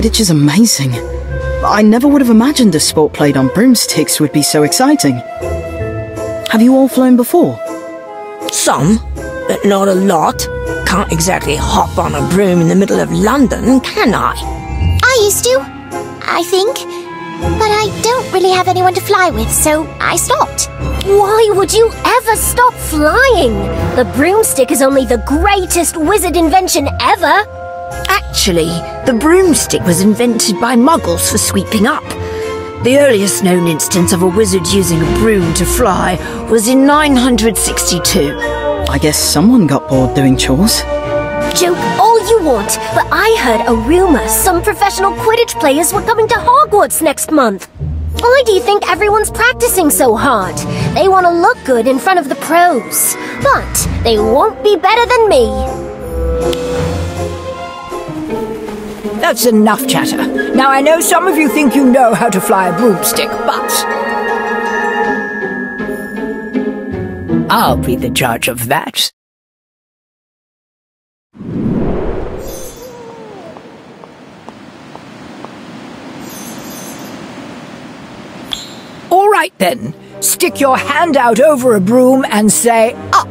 Quidditch is amazing. I never would have imagined a sport played on broomsticks would be so exciting. Have you all flown before? Some, but not a lot. Can't exactly hop on a broom in the middle of London, can I? I used to, I think. But I don't really have anyone to fly with, so I stopped. Why would you ever stop flying? The broomstick is only the greatest wizard invention ever. Actually, the broomstick was invented by Muggles for sweeping up. The earliest known instance of a wizard using a broom to fly was in 962. I guess someone got bored doing chores. Joke all you want, but I heard a rumor some professional Quidditch players were coming to Hogwarts next month. Why do you think everyone's practicing so hard? They want to look good in front of the pros. But they won't be better than me. That's enough chatter. Now I know some of you think you know how to fly a broomstick, but I'll be the judge of that. All right then, stick your hand out over a broom and say, up.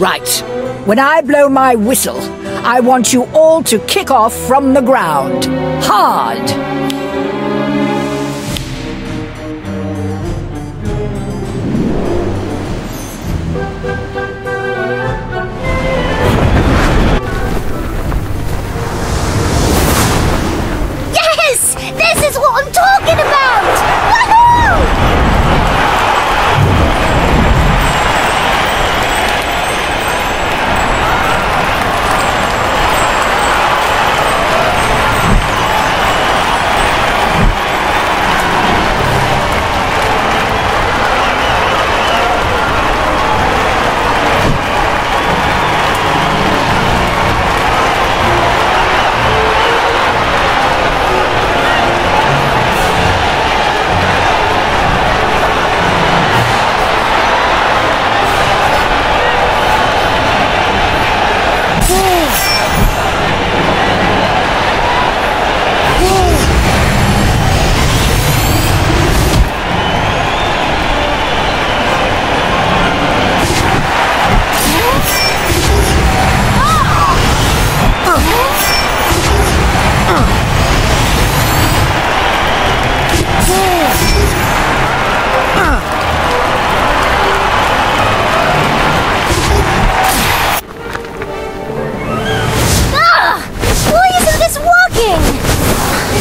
Right. When I blow my whistle, I want you all to kick off from the ground. Hard. Yes! This is what I'm talking about! Woohoo!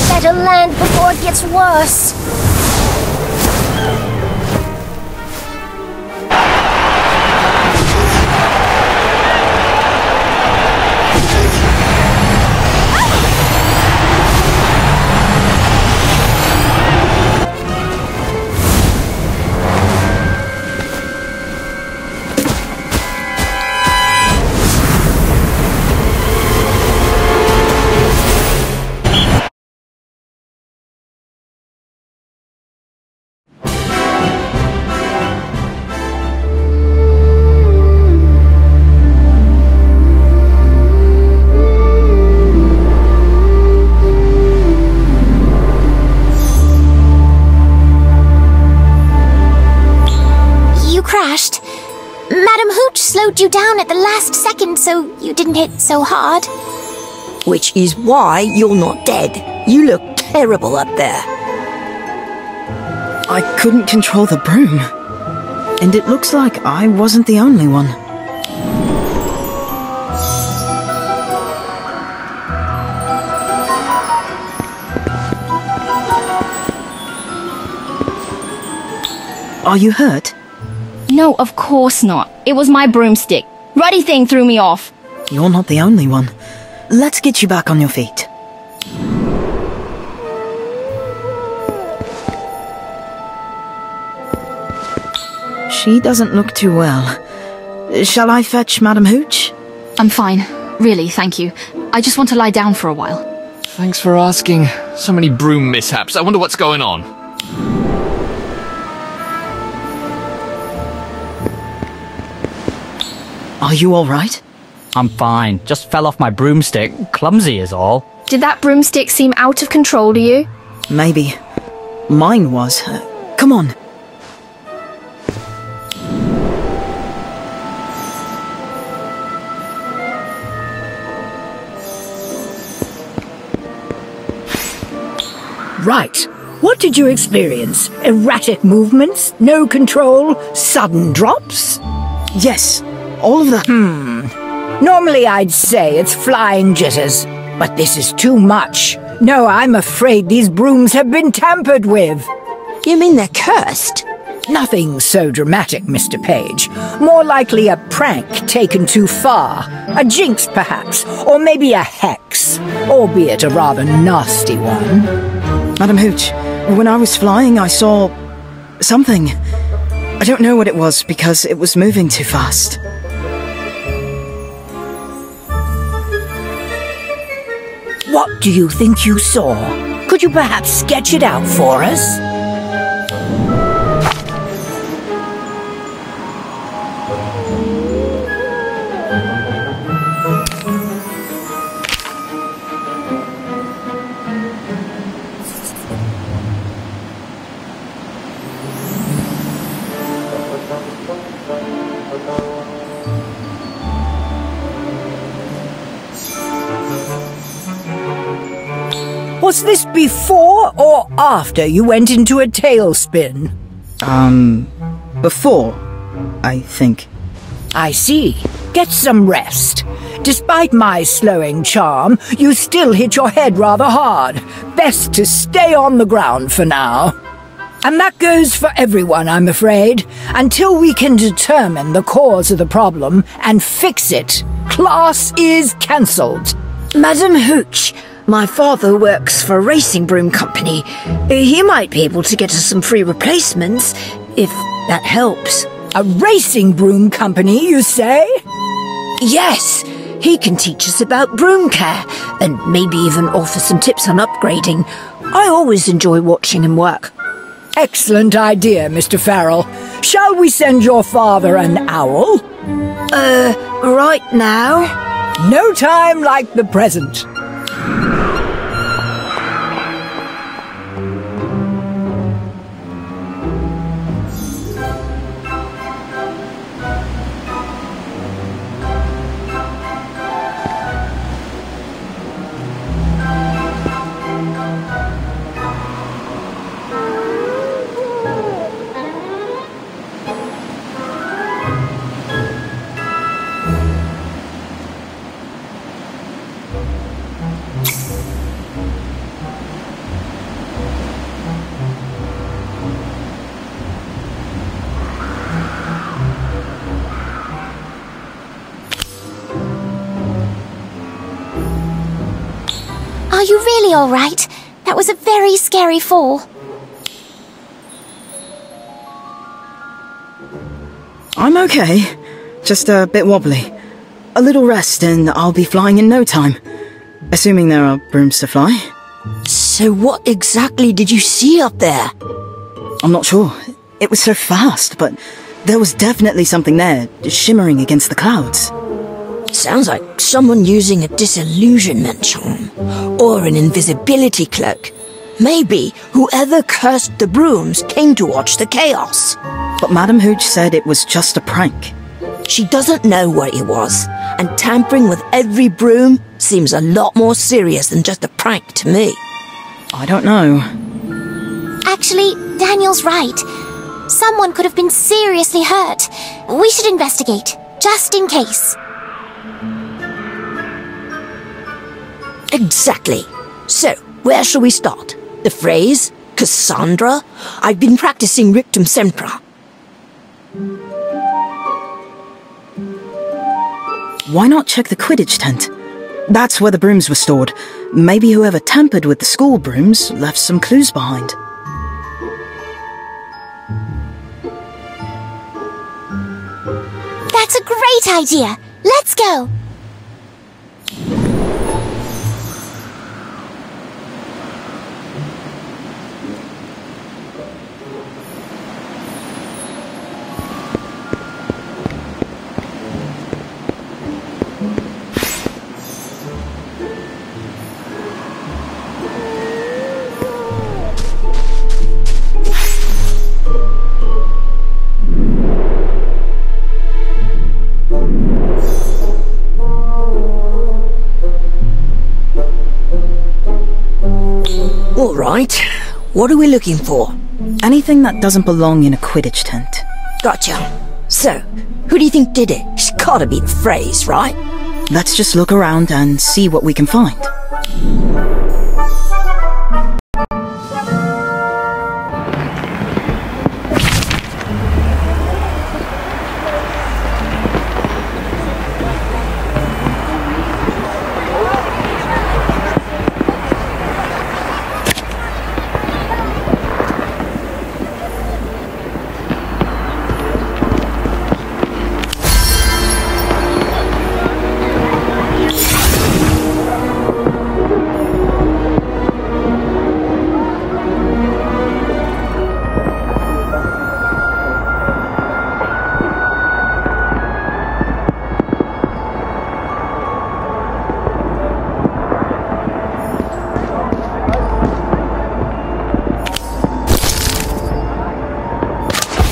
Better land before it gets worse. Crashed. Madam Hooch slowed you down at the last second so you didn't hit so hard. Which is why you're not dead. You look terrible up there. I couldn't control the broom. And it looks like I wasn't the only one. Are you hurt? No, of course not. It was my broomstick. Ruddy thing threw me off. You're not the only one. Let's get you back on your feet. She doesn't look too well. Shall I fetch Madam Hooch? I'm fine. Really, thank you. I just want to lie down for a while. Thanks for asking. So many broom mishaps. I wonder what's going on. Are you all right? I'm fine. Just fell off my broomstick. Clumsy is all. Did that broomstick seem out of control to you? Maybe. Mine was. Come on. Right. What did you experience? Erratic movements? No control? Sudden drops? Yes, all of that. Normally I'd say it's flying jitters, but this is too much. No, I'm afraid these brooms have been tampered with. You mean they're cursed? Nothing so dramatic, Mr. Page. More likely a prank taken too far. A jinx, perhaps, or maybe a hex, albeit a rather nasty one. Madam Hooch, when I was flying, I saw something. I don't know what it was because it was moving too fast. What do you think you saw? Could you perhaps sketch it out for us? Was this before or after you went into a tailspin? Before, I think. I see. Get some rest. Despite my slowing charm, you still hit your head rather hard. Best to stay on the ground for now. And that goes for everyone, I'm afraid. Until we can determine the cause of the problem and fix it, class is cancelled. Madam Hooch, my father works for a racing broom company. He might be able to get us some free replacements, if that helps. A racing broom company, you say? Yes, he can teach us about broom care, and maybe even offer some tips on upgrading. I always enjoy watching him work. Excellent idea, Mr. Farrell. Shall we send your father an owl? Right now? No time like the present. Are you really all right? That was a very scary fall. I'm okay. Just a bit wobbly. A little rest and I'll be flying in no time. Assuming there are brooms to fly. So what exactly did you see up there? I'm not sure. It was so fast, but there was definitely something there, shimmering against the clouds. Sounds like someone using a disillusionment charm, or an invisibility cloak. Maybe whoever cursed the brooms came to watch the chaos. But Madam Hooch said it was just a prank. She doesn't know what it was, and tampering with every broom seems a lot more serious than just a prank to me. I don't know. Actually, Daniel's right. Someone could have been seriously hurt. We should investigate, just in case. Exactly. So, where shall we start? The phrase, Cassandra? I've been practicing Rictum Sempra. Why not check the Quidditch tent? That's where the brooms were stored. Maybe whoever tampered with the school brooms left some clues behind. That's a great idea. Let's go. All right. What are we looking for? Anything that doesn't belong in a Quidditch tent. Gotcha. So, who do you think did it? It's gotta be the phrase, right? Let's just look around and see what we can find.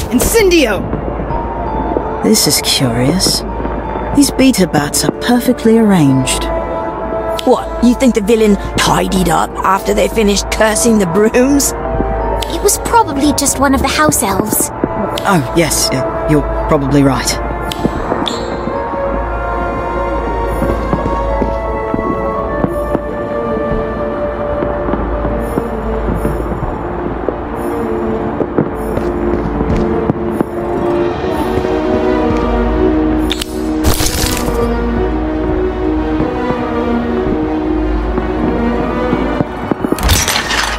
Incendio! This is curious. These beta bats are perfectly arranged. What, you think the villain tidied up after they finished cursing the brooms? It was probably just one of the house elves. Oh, yes, you're probably right.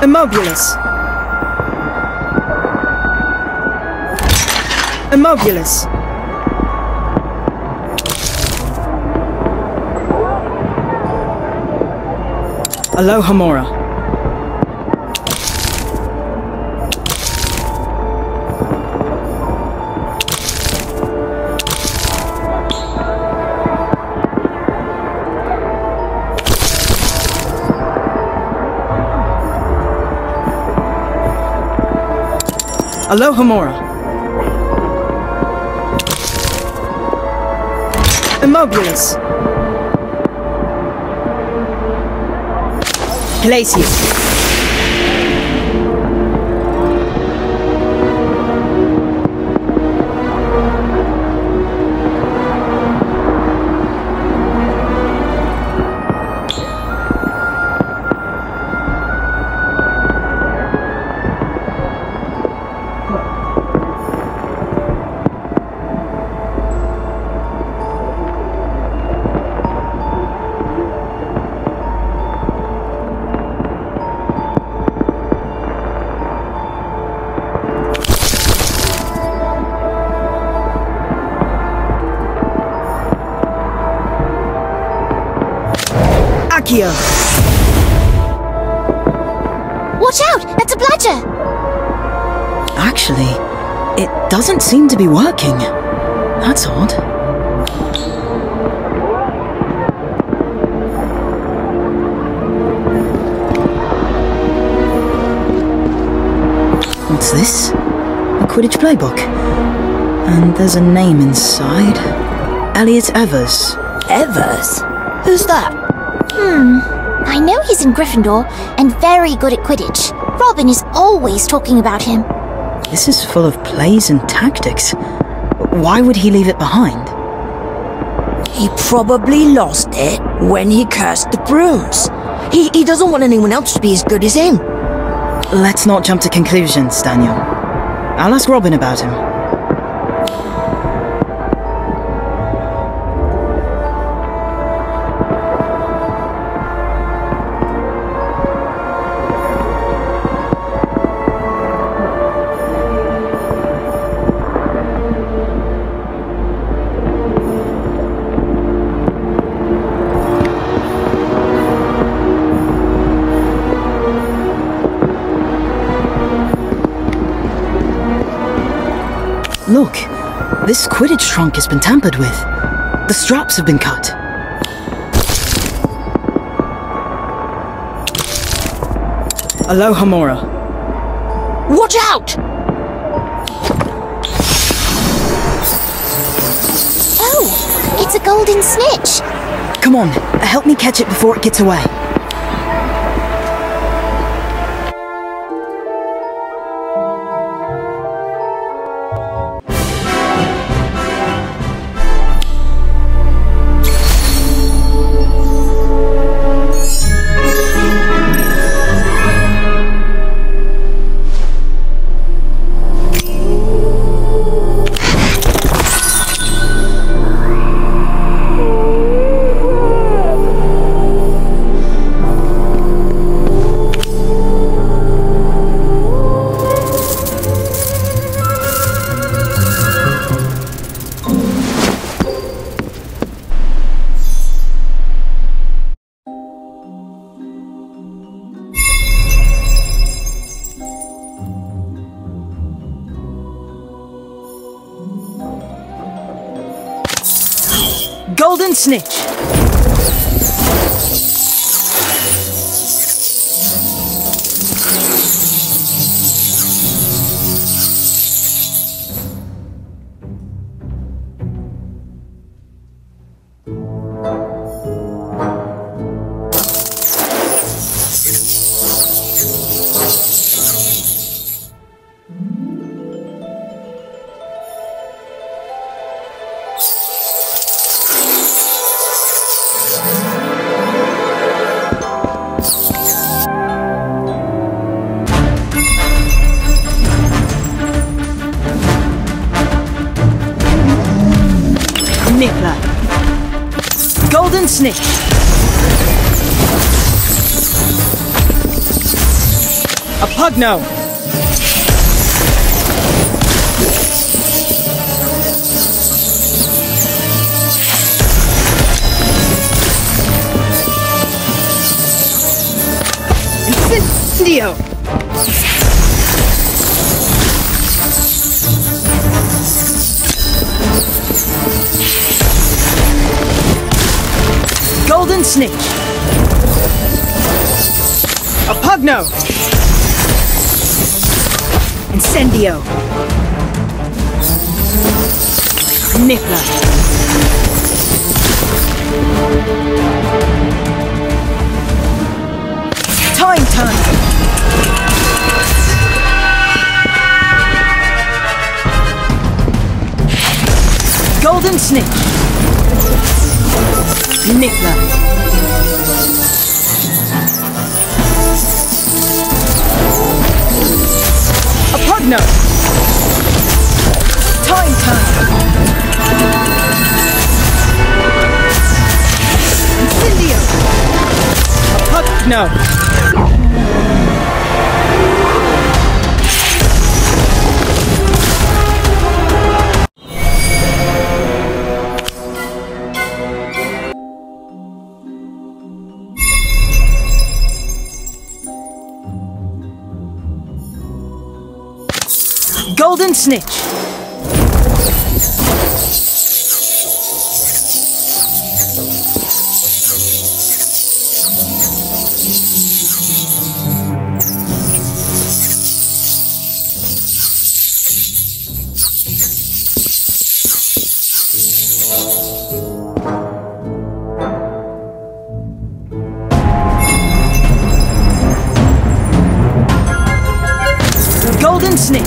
Immobulus! Immobulus! Alohomora. Alohomora. Immobulus. Glacius. Accio. Watch out! That's a bludger! Actually, it doesn't seem to be working. That's odd. What's this? A Quidditch playbook. And there's a name inside. Elliot Evers. Evers? Who's that? I know he's in Gryffindor and very good at Quidditch. Robin is always talking about him. This is full of plays and tactics. Why would he leave it behind? He probably lost it when he cursed the brooms. He doesn't want anyone else to be as good as him. Let's not jump to conclusions, Daniel. I'll ask Robin about him. Look, this Quidditch trunk has been tampered with. The straps have been cut. Alohomora. Watch out! Oh, it's a golden snitch. Come on, help me catch it before it gets away. Golden snitch. Nippler. Golden snitch. A pugno. Incendio. Golden snitch. A pugno. Incendio. Nippler. Time turn. Golden snitch. Nippler. A pugno. Time turn. Incendio. A pugno. Golden snitch. Golden snitch.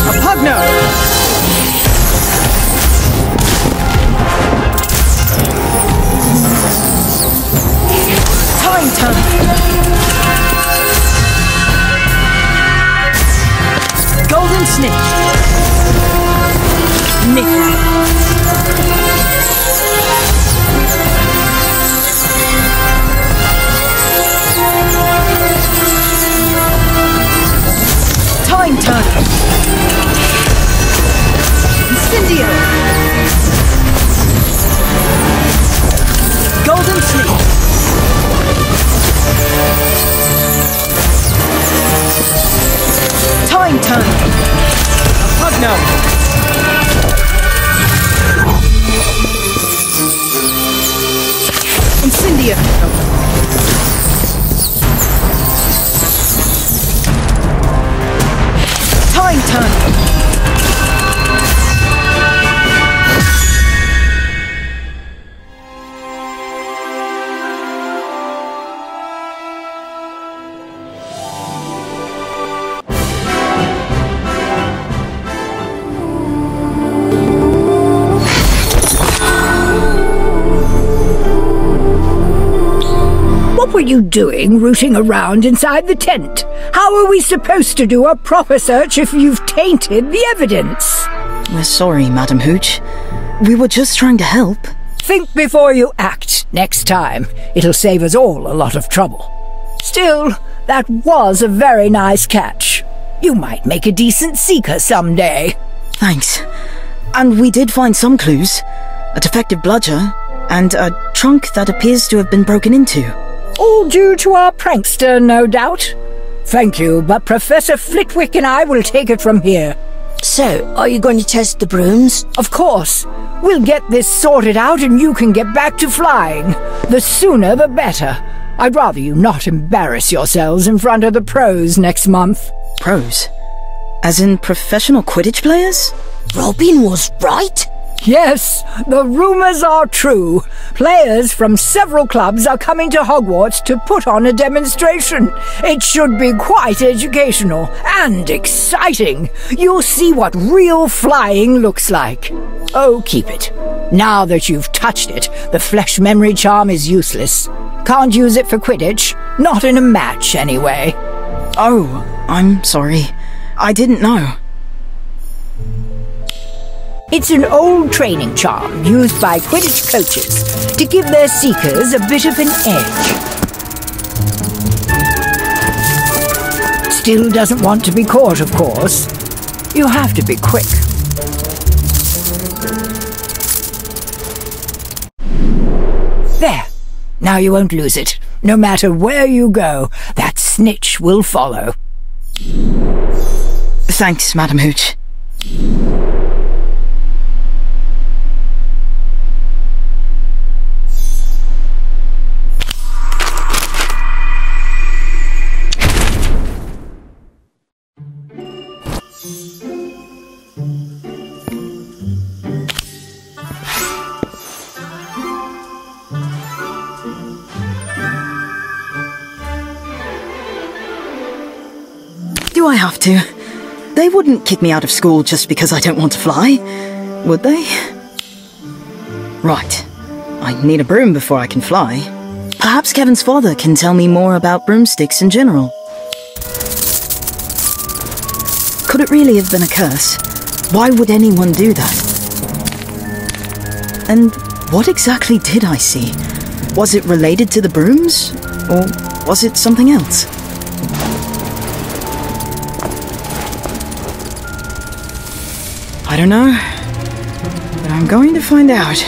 A pugno. Time turn. Golden snitch. Nippler. Time turn. Incendio. Golden snitch. Time turn. A pugno. Incendio. Time turn. What were you doing rooting around inside the tent? How are we supposed to do a proper search if you've tainted the evidence? We're sorry, Madam Hooch. We were just trying to help. Think before you act next time. It'll save us all a lot of trouble. Still, that was a very nice catch. You might make a decent seeker someday. Thanks. And we did find some clues. A defective bludger, and a trunk that appears to have been broken into. All due to our prankster, no doubt. Thank you, but Professor Flitwick and I will take it from here. So, are you going to test the brooms? Of course. We'll get this sorted out and you can get back to flying. The sooner the better. I'd rather you not embarrass yourselves in front of the pros next month. Pros? As in professional Quidditch players? Robin was right? Yes, the rumors are true. Players from several clubs are coming to Hogwarts to put on a demonstration. It should be quite educational and exciting. You'll see what real flying looks like. Oh, keep it. Now that you've touched it, the flesh memory charm is useless. Can't use it for Quidditch. Not in a match, anyway. Oh, I'm sorry. I didn't know. It's an old training charm used by Quidditch coaches to give their seekers a bit of an edge. Still doesn't want to be caught, of course. You have to be quick. There. Now you won't lose it. No matter where you go, that snitch will follow. Thanks, Madam Hooch. Do I have to? They wouldn't kick me out of school just because I don't want to fly, would they? Right. I need a broom before I can fly. Perhaps Kevin's father can tell me more about broomsticks in general. Could it really have been a curse? Why would anyone do that? And what exactly did I see? Was it related to the brooms? Or was it something else? I don't know, but I'm going to find out.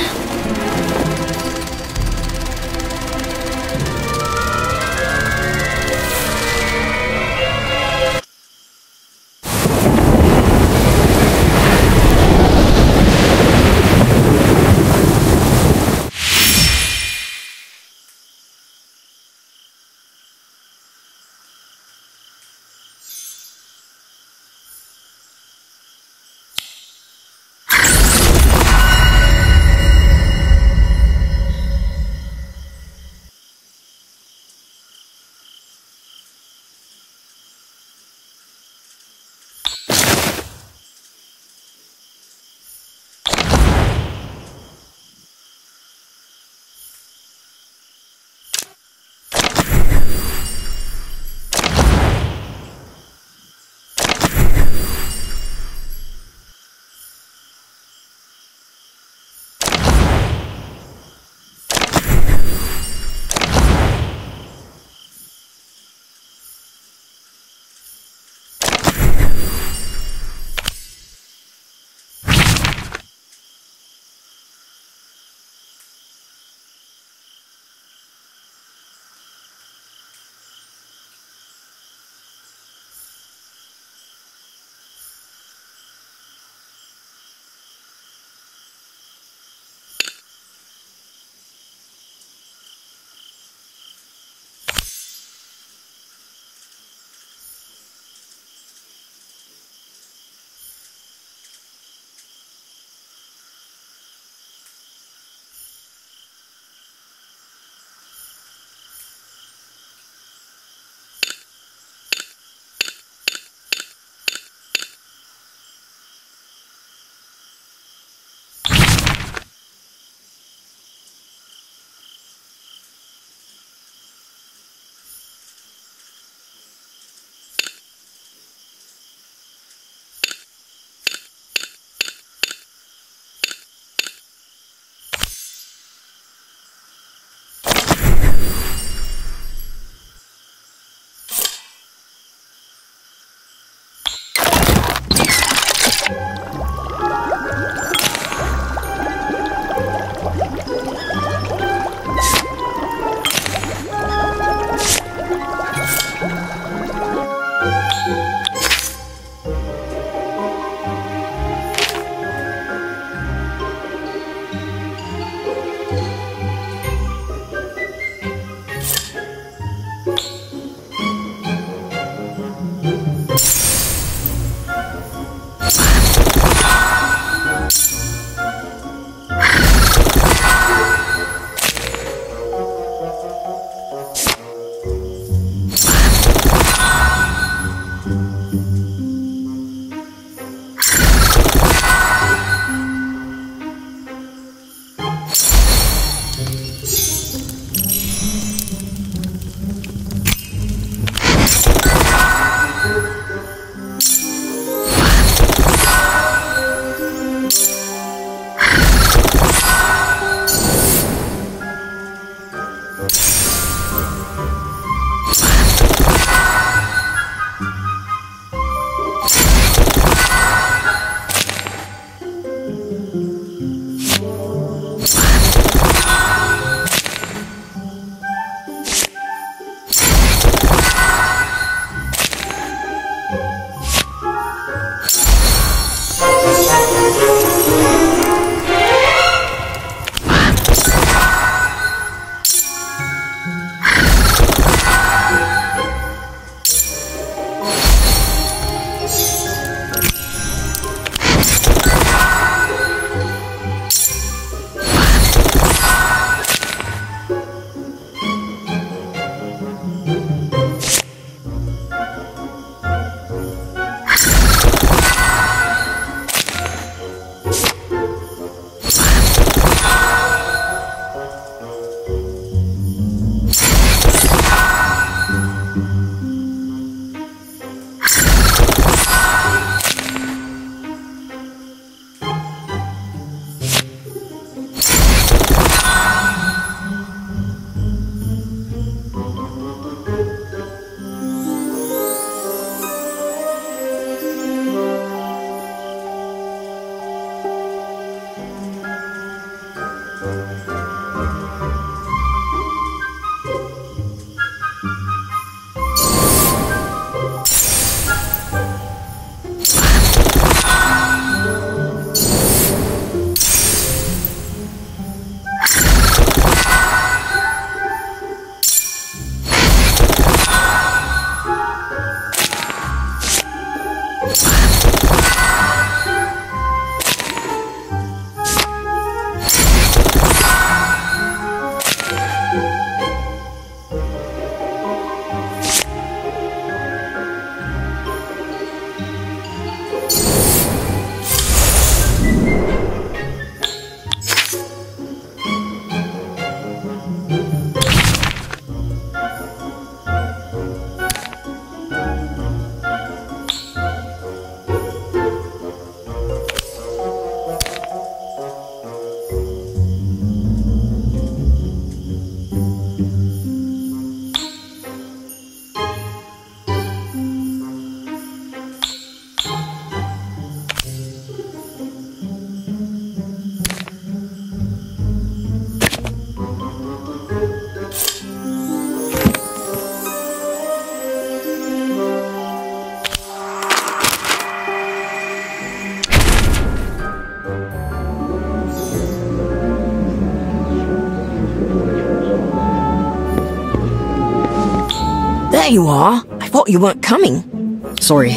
There you are. I thought you weren't coming. Sorry.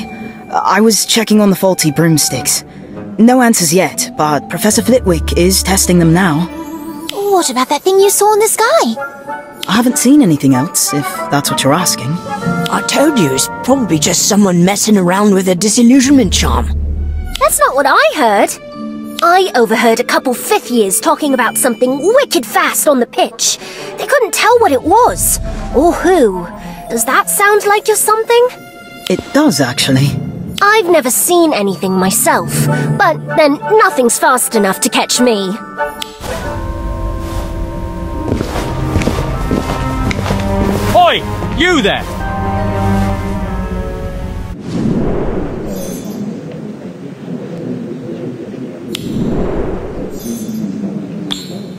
I was checking on the faulty broomsticks. No answers yet, but Professor Flitwick is testing them now. What about that thing you saw in the sky? I haven't seen anything else, if that's what you're asking. I told you, it's probably just someone messing around with a disillusionment charm. That's not what I heard. I overheard a couple fifth years talking about something wicked fast on the pitch. They couldn't tell what it was, or who. Does that sound like you're something? It does, actually. I've never seen anything myself, but then nothing's fast enough to catch me. Oi! You there!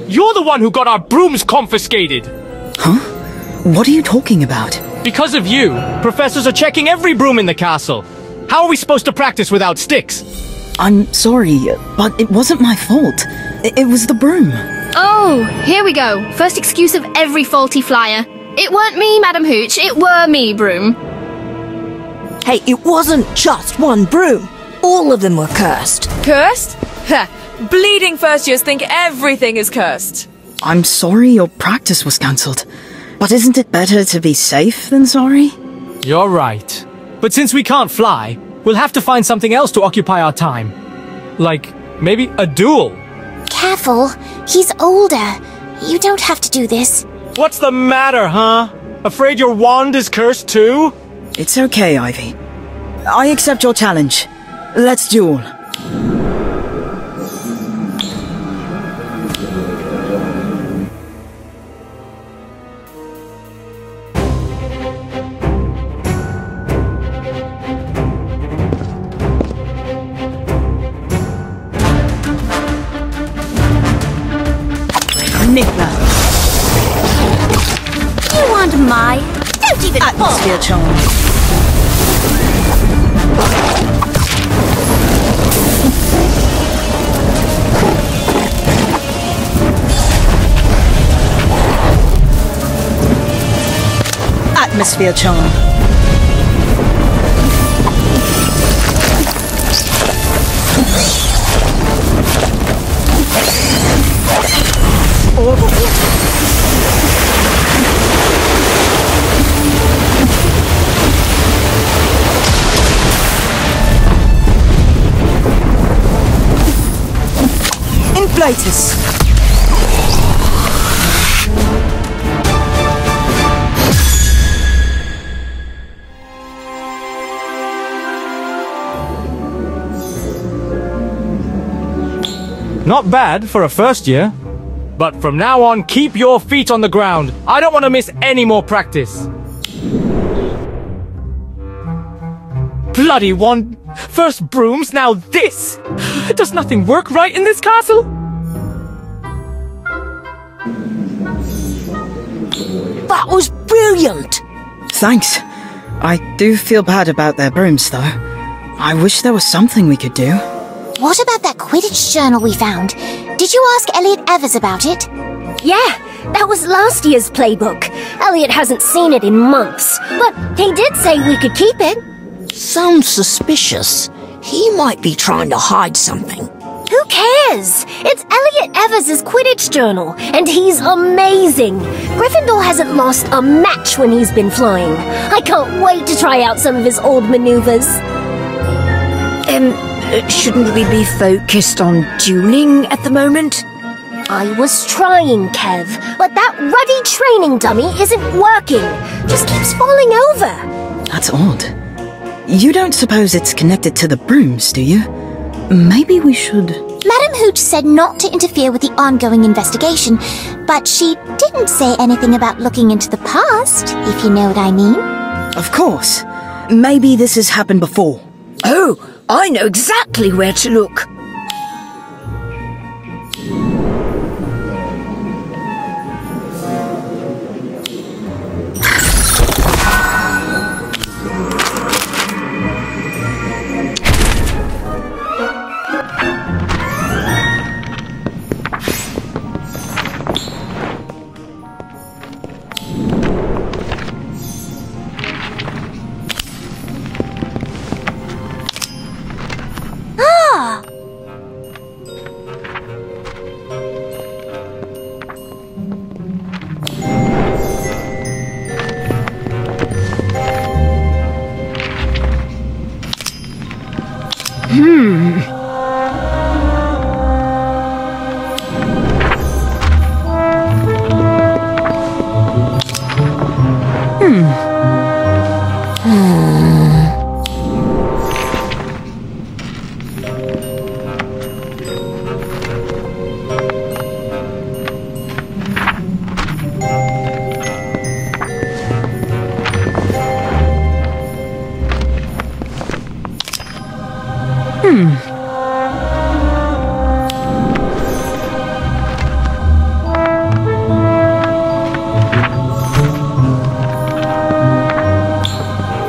You're the one who got our brooms confiscated! Huh? What are you talking about? Because of you, professors are checking every broom in the castle. How are we supposed to practice without sticks? I'm sorry, but it wasn't my fault. It was the broom. Oh, here we go. First excuse of every faulty flyer. It weren't me, Madam Hooch. It were me, Broom. Hey, it wasn't just one broom. All of them were cursed. Cursed? Ha! Bleeding first years think everything is cursed. I'm sorry your practice was cancelled. But isn't it better to be safe than sorry? You're right. But since we can't fly, we'll have to find something else to occupy our time. Like, maybe a duel. Careful. He's older. You don't have to do this. What's the matter, huh? Afraid your wand is cursed too? It's okay, Ivy. I accept your challenge. Let's duel. Nickla. You want my... Don't even Atmosphere charm. Atmosphere charm. Inflatus. Not bad for a first year. But from now on, keep your feet on the ground. I don't want to miss any more practice. Bloody one! First brooms, now this! Does nothing work right in this castle? That was brilliant! Thanks. I do feel bad about their brooms, though. I wish there was something we could do. What about that Quidditch journal we found? Did you ask Elliot Evers about it? Yeah, that was last year's playbook. Elliot hasn't seen it in months, but he did say we could keep it. Sounds suspicious. He might be trying to hide something. Who cares? It's Elliot Evers' Quidditch journal, and he's amazing. Gryffindor hasn't lost a match when he's been flying. I can't wait to try out some of his old maneuvers. Shouldn't we be focused on dueling at the moment? I was trying, Kev, but that ruddy training dummy isn't working. Just keeps falling over. That's odd. You don't suppose it's connected to the brooms, do you? Maybe we should... Madam Hooch said not to interfere with the ongoing investigation, but she didn't say anything about looking into the past, if you know what I mean. Of course. Maybe this has happened before. Oh, I know exactly where to look.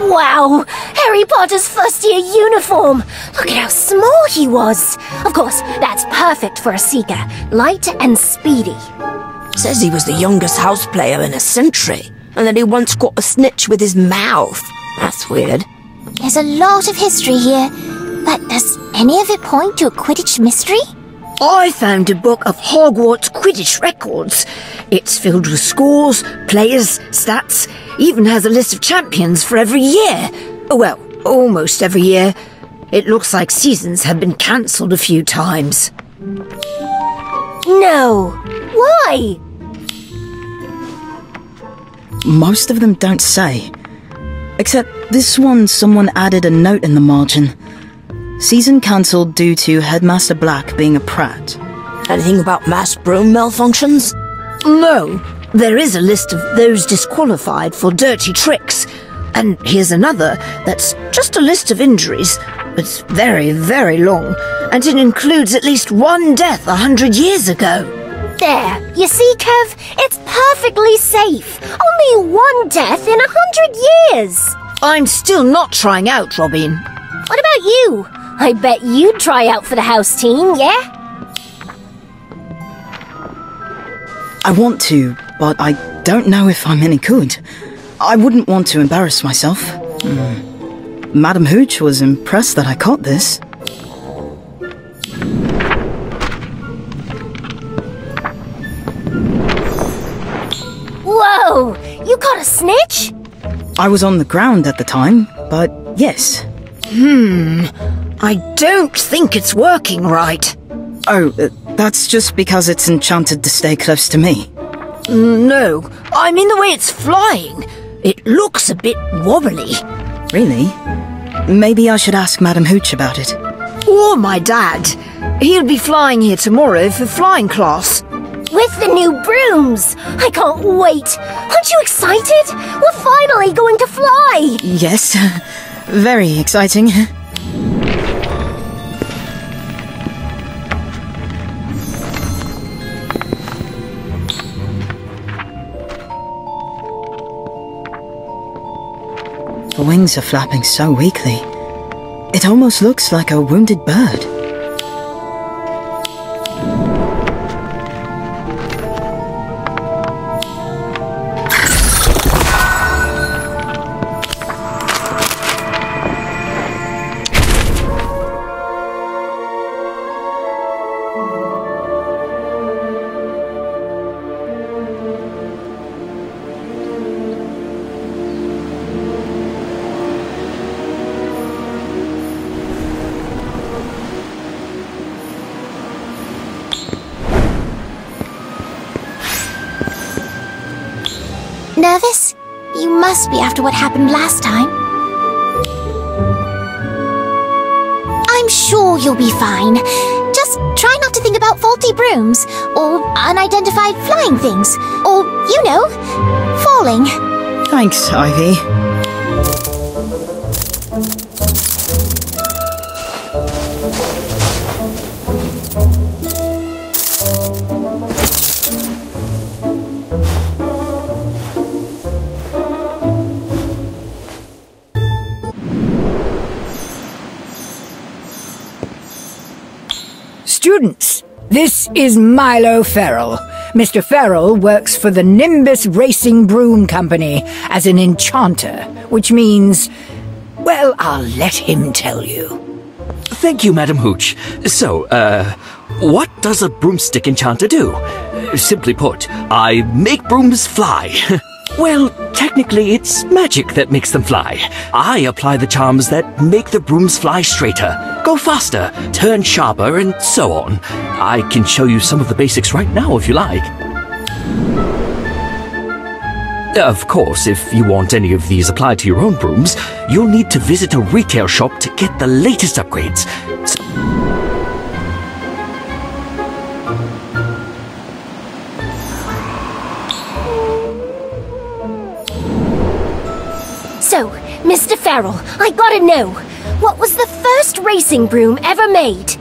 Wow! Harry Potter's first-year uniform! Look at how small he was! Of course, that's perfect for a seeker. Light and speedy. Says he was the youngest house player in a century, and that he once caught a snitch with his mouth. That's weird. There's a lot of history here, but does any of it point to a Quidditch mystery? I found a book of Hogwarts Quidditch records. It's filled with scores, players, stats, even has a list of champions for every year. Well, almost every year. It looks like seasons have been cancelled a few times. No. Why? Most of them don't say. Except this one, someone added a note in the margin. Season cancelled due to Headmaster Black being a prat. Anything about mass broom malfunctions? No. There is a list of those disqualified for dirty tricks. And here's another that's just a list of injuries. It's very, very long. And it includes at least one death 100 years ago. There. You see, Kev? It's perfectly safe. Only one death in 100 years. I'm still not trying out, Robin. What about you? I bet you'd try out for the house team, yeah? I want to, but I don't know if I'm any good. I wouldn't want to embarrass myself. Madam Hooch was impressed that I caught this. Whoa! You caught a snitch? I was on the ground at the time, but yes. I don't think it's working right. Oh, that's just because it's enchanted to stay close to me. No, I mean the way it's flying. It looks a bit wobbly. Really? Maybe I should ask Madam Hooch about it. Or my dad. He'll be flying here tomorrow for flying class. With the new brooms! I can't wait! Aren't you excited? We're finally going to fly! Yes, very exciting. The wings are flapping so weakly. It almost looks like a wounded bird. Nervous? You must be after what happened last time. I'm sure you'll be fine. Just try not to think about faulty brooms, or unidentified flying things, or, you know, falling. Thanks, Ivy. Students, this is Milo Ferrell. Mr. Ferrell works for the Nimbus Racing Broom Company as an enchanter, which means, well, I'll let him tell you. Thank you, Madam Hooch. So, what does a broomstick enchanter do? Simply put, I make brooms fly. Well, technically, it's magic that makes them fly. I apply the charms that make the brooms fly straighter, go faster, turn sharper, and so on. I can show you some of the basics right now if you like. Of course, if you want any of these applied to your own brooms, you'll need to visit a retail shop to get the latest upgrades. So, Mr. Ferrell, I gotta know, what was the first racing broom ever made?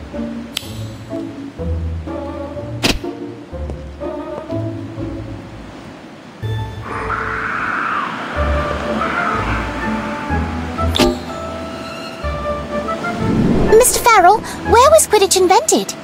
Mr. Farrell, where was Quidditch invented?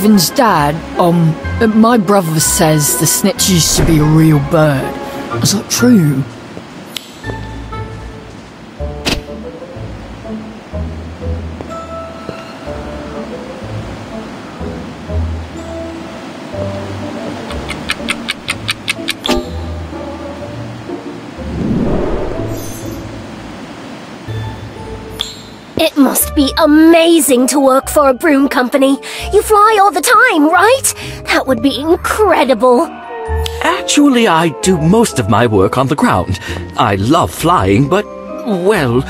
Raven's dad, my brother says the snitch used to be a real bird. Is that true? It must be amazing to work for a broom company. You fly all the time, right? That would be incredible. Actually, I do most of my work on the ground. I love flying, but, well,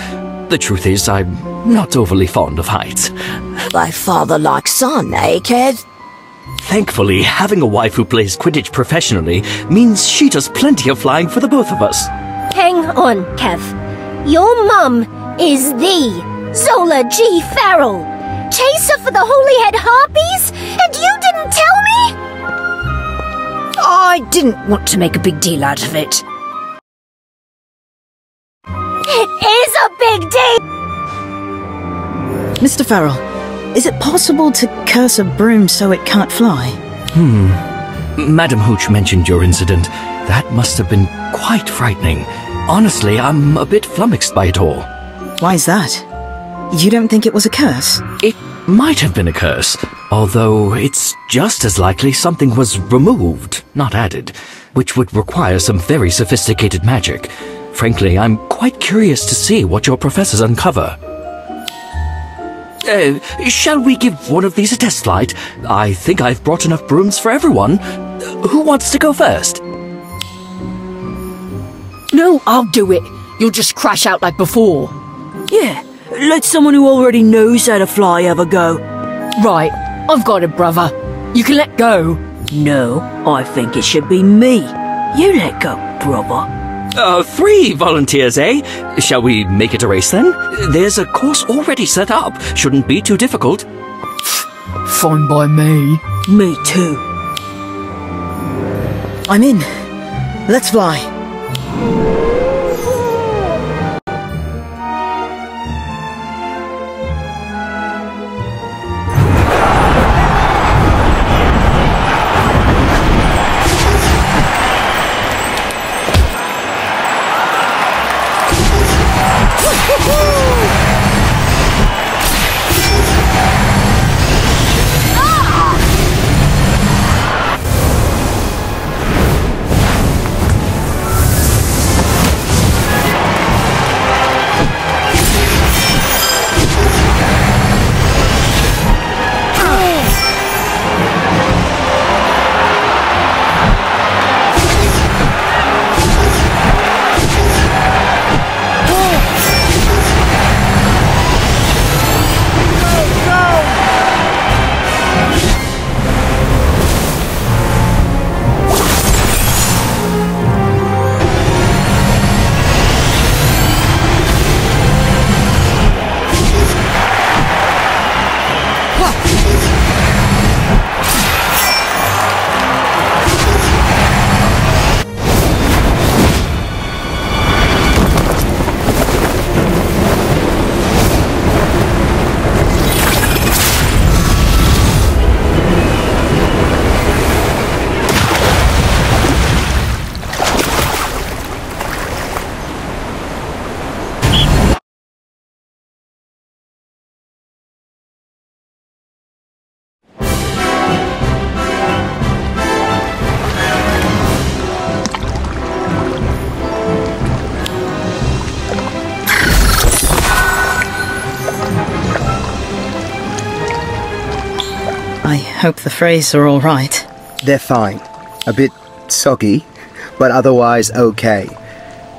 the truth is I'm not overly fond of heights. By father like son, eh, kid? Thankfully, having a wife who plays Quidditch professionally means she does plenty of flying for the both of us. Hang on, Kev. Your mum is the Zola G. Farrell, chaser for the Holyhead Harpies? And you didn't tell me? I didn't want to make a big deal out of it. It is a big deal! Mr. Farrell, is it possible to curse a broom so it can't fly? Madam Hooch mentioned your incident. That must have been quite frightening. Honestly, I'm a bit flummoxed by it all. Why is that? You don't think it was a curse? It might have been a curse, although it's just as likely something was removed, not added, which would require some very sophisticated magic. Frankly, I'm quite curious to see what your professors uncover. Shall we give one of these a test flight? I think I've brought enough brooms for everyone. Who wants to go first? No, I'll do it. You'll just crash out like before. Yeah, let someone who already knows how to fly have a go. Right, I've got it, brother. You can let go. No, I think it should be me. You let go, brother. 3 volunteers, eh? Shall we make it a race then? There's a course already set up. Shouldn't be too difficult. Fine by me. Me too. I'm in. Let's fly. I hope the Freys are all right. They're fine. A bit soggy, but otherwise okay.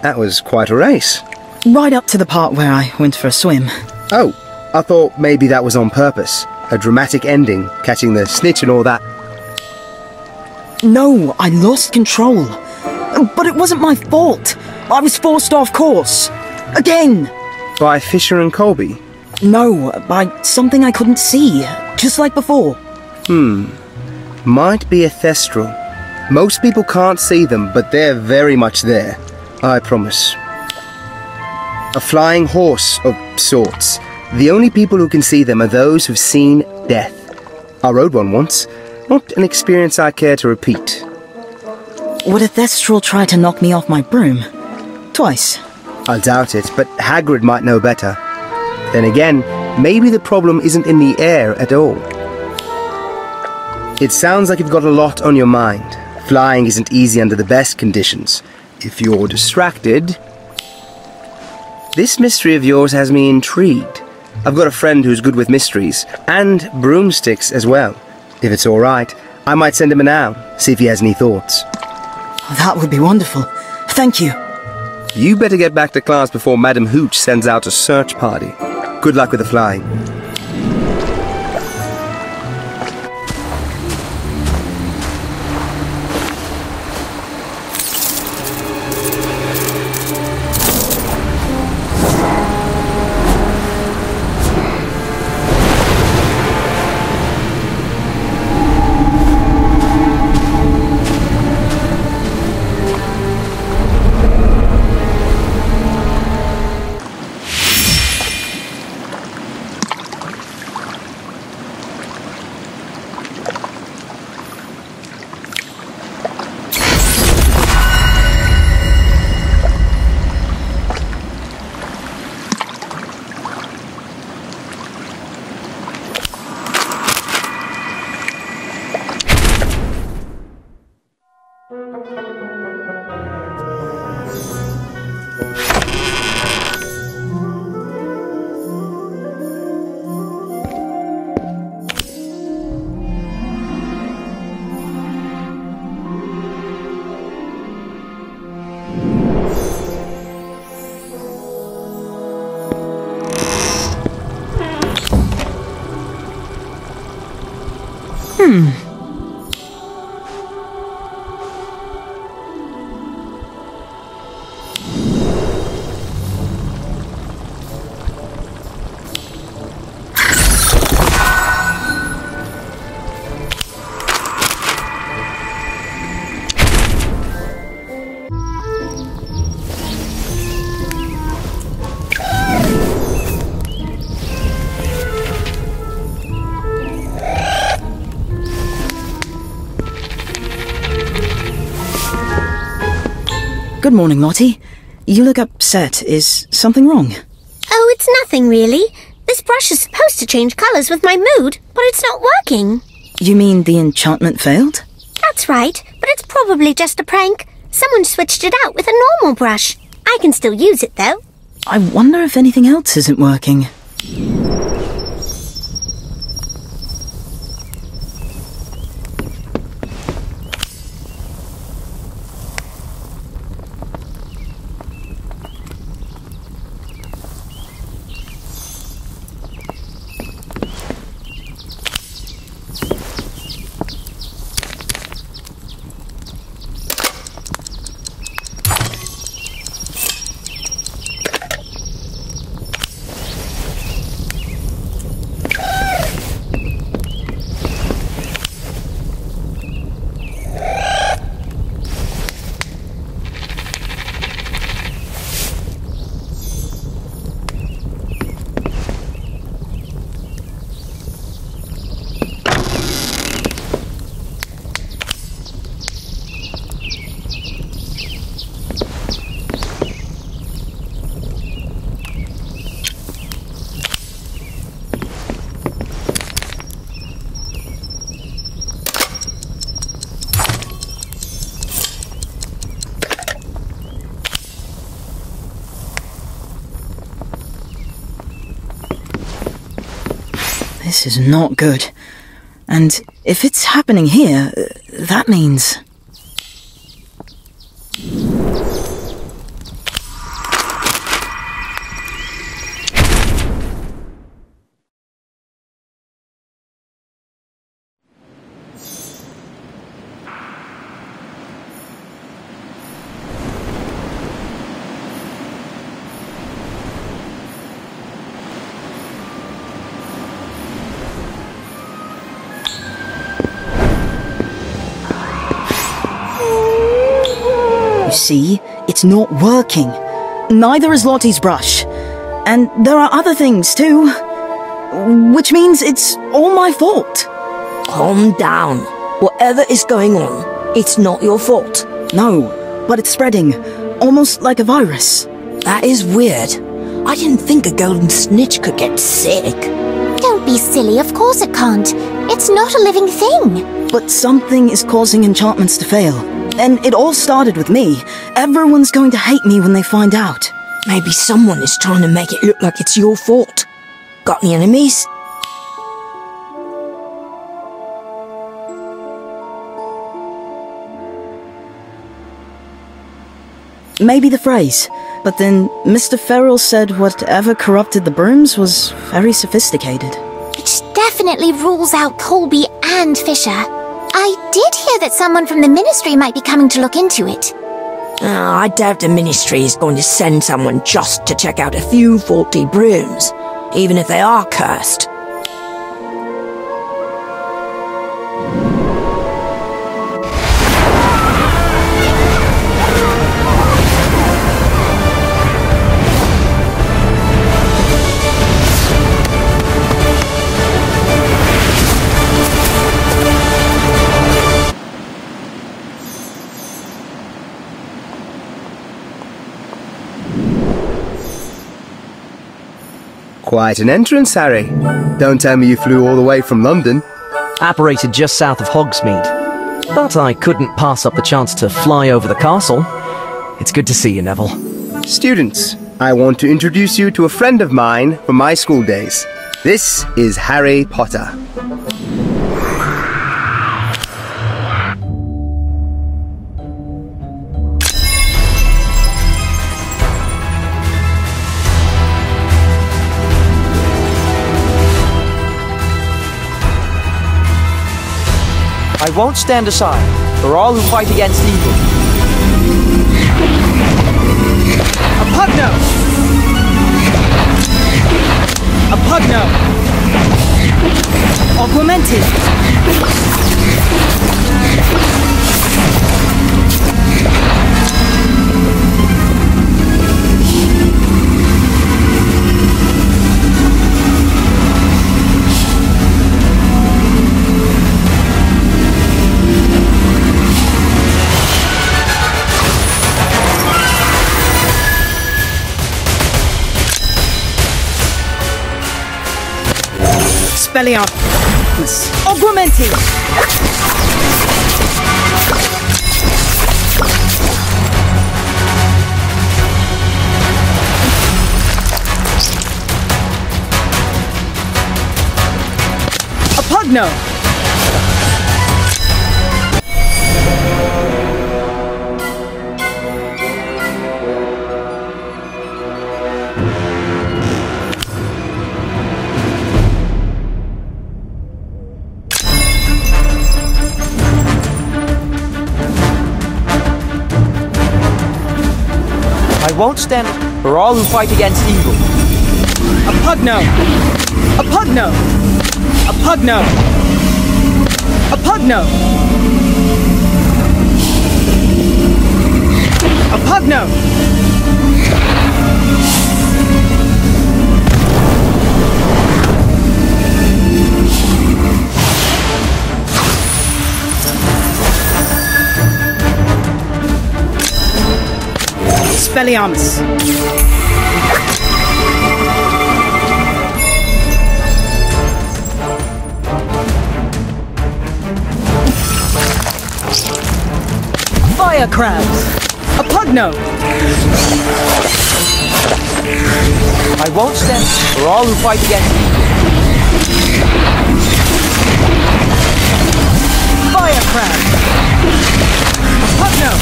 That was quite a race. Right up to the part where I went for a swim. Oh, I thought maybe that was on purpose. A dramatic ending, catching the snitch and all that. No, I lost control. But it wasn't my fault. I was forced off course. Again. By Fisher and Colby? No, by something I couldn't see. Just like before. Might be a thestral. Most people can't see them, but they're very much there. I promise. A flying horse of sorts. The only people who can see them are those who've seen death. I rode one once. Not an experience I care to repeat. Would a Thestral try to knock me off my broom? Twice. I doubt it, but Hagrid might know better. Then again, maybe the problem isn't in the air at all. It sounds like you've got a lot on your mind. Flying isn't easy under the best conditions. If you're distracted... This mystery of yours has me intrigued. I've got a friend who's good with mysteries, and broomsticks as well. If it's all right, I might send him a noun, see if he has any thoughts. That would be wonderful. Thank you. You better get back to class before Madam Hooch sends out a search party. Good luck with the flying. Good morning, Lottie. You look upset. Is something wrong? Oh, it's nothing really. This brush is supposed to change colours with my mood, but it's not working. You mean the enchantment failed? That's right, but it's probably just a prank. Someone switched it out with a normal brush. I can still use it though. I wonder if anything else isn't working. This is not good. And if it's happening here, that means... You see, it's not working. Neither is Lottie's brush. And there are other things too. Which means it's all my fault. Calm down. Whatever is going on, it's not your fault. No, but it's spreading, almost like a virus. That is weird. I didn't think a golden snitch could get sick. Don't be silly, of course it can't. It's not a living thing. But something is causing enchantments to fail. And it all started with me. Everyone's going to hate me when they find out. Maybe someone is trying to make it look like it's your fault. Got any enemies? Maybe the phrase. But then Mr. Ferrell said whatever corrupted the brooms was very sophisticated. Which definitely rules out Colby and Fisher. I did hear that someone from the Ministry might be coming to look into it. I doubt the Ministry is going to send someone just to check out a few faulty brooms, even if they are cursed. Quite an entrance, Harry. Don't tell me you flew all the way from London. Apparated just south of Hogsmeade. But I couldn't pass up the chance to fly over the castle. It's good to see you, Neville. Students, I want to introduce you to a friend of mine from my school days. This is Harry Potter. I won't stand aside for all who fight against evil. A Pugno! A Pugno! Augmented! Expelliarmus! Augmented! A Pugno! I won't stand for all who fight against evil. A Pugno! A Pugno! A Pugno! A Pugno! A Pugno! Expelliarmus! Fire crabs! A Pugno! I won't stand for all who fight against evil. Fire crab! A Pugno!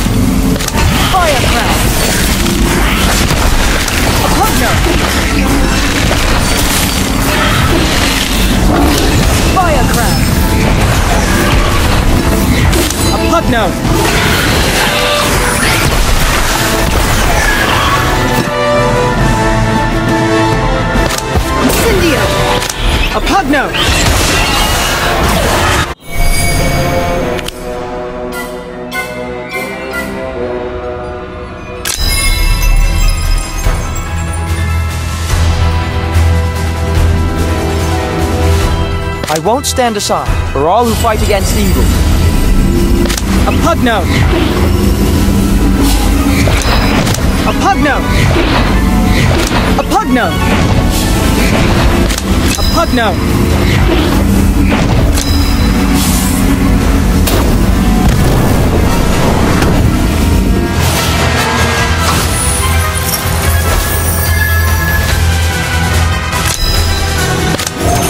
Fire crab! A Pugno! Fire crab! A Pugno! Incendio! A Pugno! I I won't stand aside for all who fight against evil. A pugno! A pugno! A pugno! A pugno!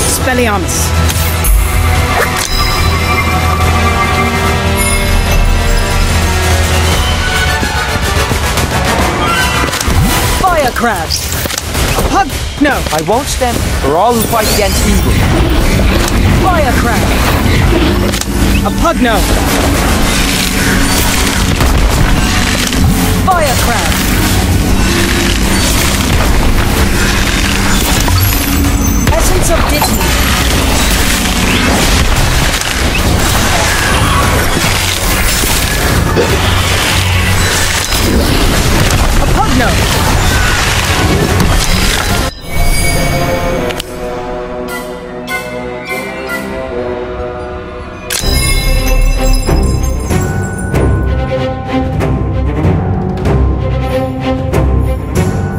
Expelliarmus! Fire crabs! Pug! No! I won't stand for all who fight against evil. Fire crab! A pug no! Fire crab! Essence of Disney! A pug no!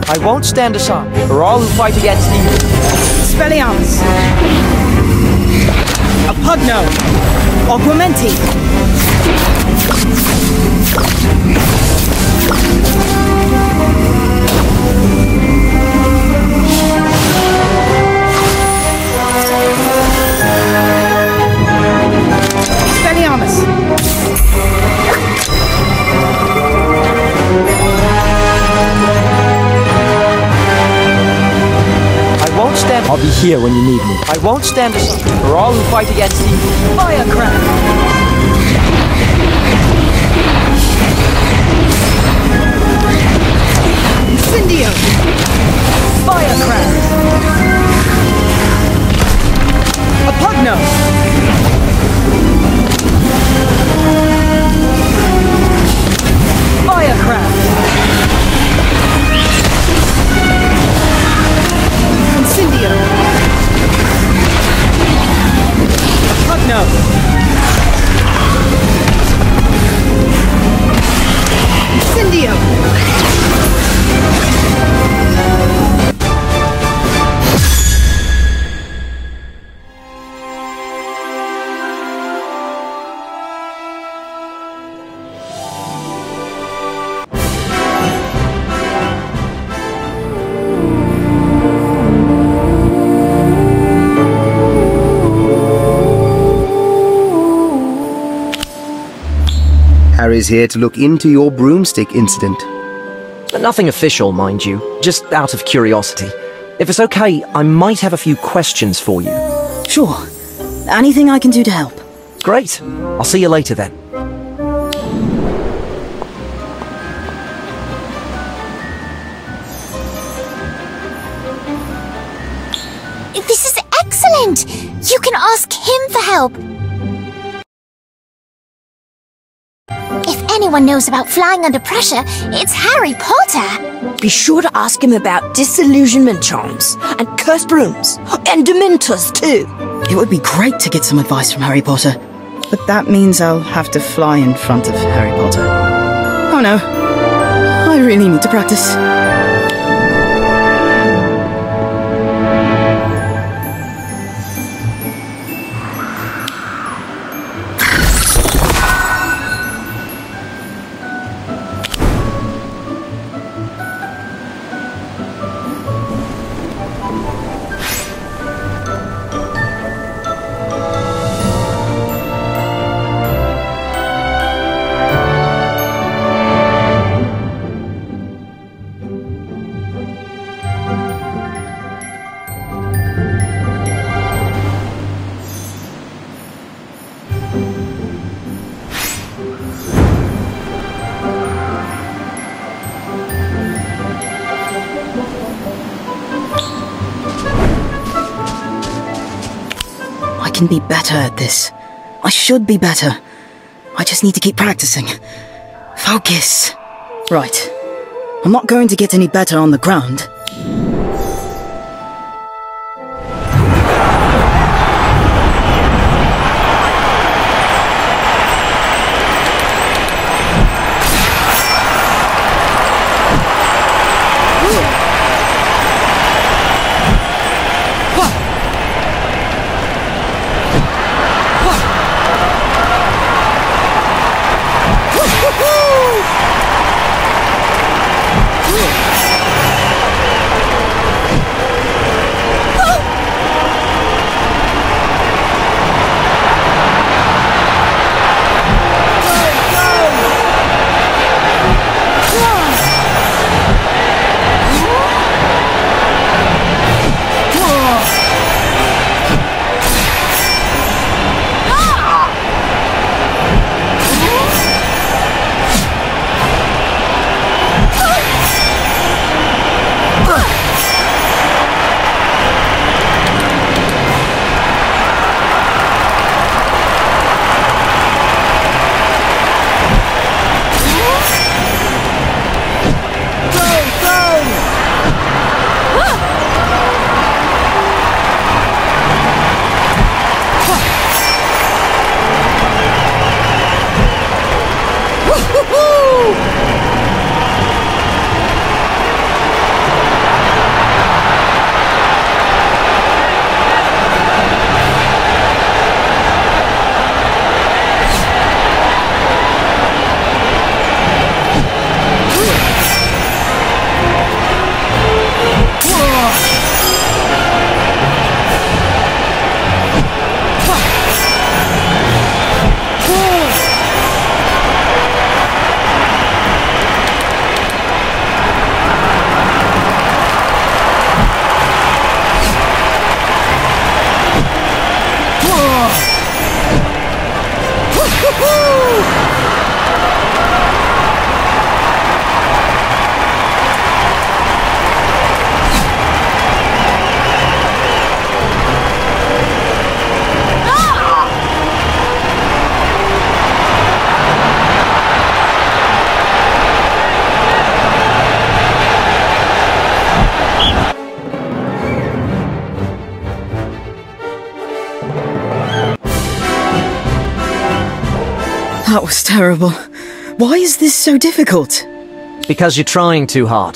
I won't stand aside for all who fight against evil. Expelliarmus! A pugno! Augmenti! Expelliarmus! I'll be here when you need me. I won't stand aside for all who fight against evil. Firecrack! Incendio! Firecrack! A pugno! Firecrack! Incendio! Pugno! Incendio! Harry's here to look into your broomstick incident. Nothing official, mind you. Just out of curiosity. If it's okay, I might have a few questions for you. Sure. Anything I can do to help. Great. I'll see you later then. This is excellent! You can ask him for help. If anyone knows about flying under pressure, it's Harry Potter. Be sure to ask him about disillusionment charms, and cursed brooms, and dementors too. It would be great to get some advice from Harry Potter, but that means I'll have to fly in front of Harry Potter. Oh no, I really need to practice. I can be better at this. I should be better. I just need to keep practicing. Focus. Right. I'm not going to get any better on the ground. That was terrible. Why is this so difficult? Because you're trying too hard.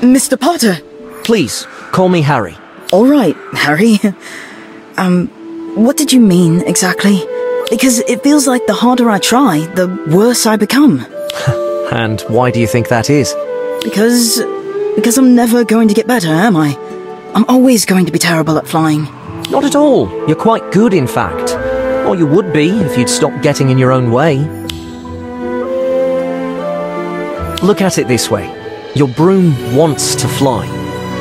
Mr. Potter! Please, call me Harry. All right, Harry. What did you mean, exactly? Because it feels like the harder I try, the worse I become. And why do you think that is? Because I'm never going to get better, am I? I'm always going to be terrible at flying. Not at all. You're quite good, in fact. Or you would be if you'd stop getting in your own way. Look at it this way. Your broom wants to fly.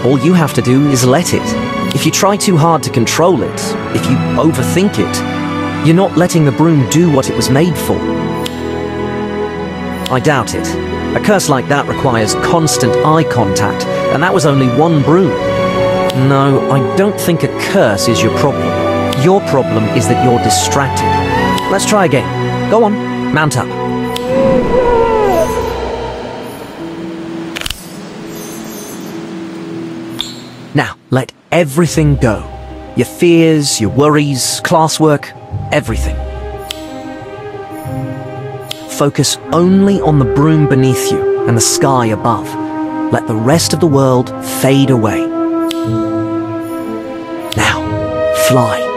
All you have to do is let it. If you try too hard to control it, if you overthink it, you're not letting the broom do what it was made for. I doubt it. A curse like that requires constant eye contact, and that was only one broom. No, I don't think a curse is your problem. Your problem is that you're distracted. Let's try again. Go on, mount up. Now, let everything go. Your fears, your worries, classwork, everything. Focus only on the broom beneath you and the sky above. Let the rest of the world fade away. Now, fly.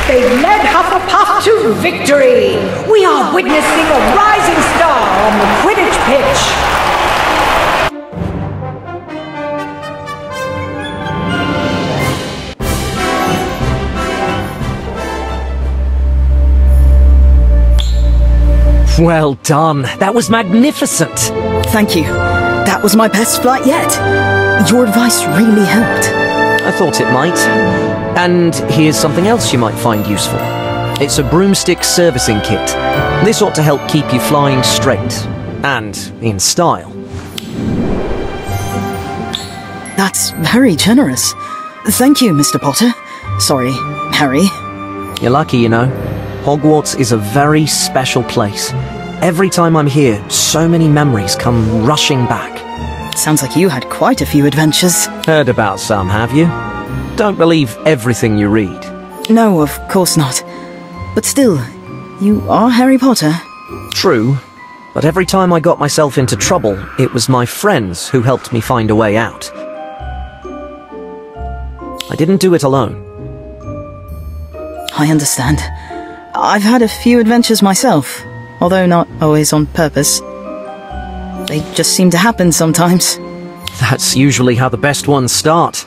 They've led Hufflepuff to victory! We are witnessing a rising star on the Quidditch pitch! Well done. That was magnificent. Thank you. That was my best flight yet. Your advice really helped. I thought it might. And here's something else you might find useful. It's a broomstick servicing kit. This ought to help keep you flying straight. And in style. That's very generous. Thank you, Mr. Potter. Sorry, Harry. You're lucky, you know. Hogwarts is a very special place. Every time I'm here, so many memories come rushing back. Sounds like you had quite a few adventures. Heard about some, have you? Don't believe everything you read. No, of course not. But still, you are Harry Potter. True, but every time I got myself into trouble, it was my friends who helped me find a way out. I didn't do it alone. I understand. I've had a few adventures myself, although not always on purpose. They just seem to happen sometimes. That's usually how the best ones start.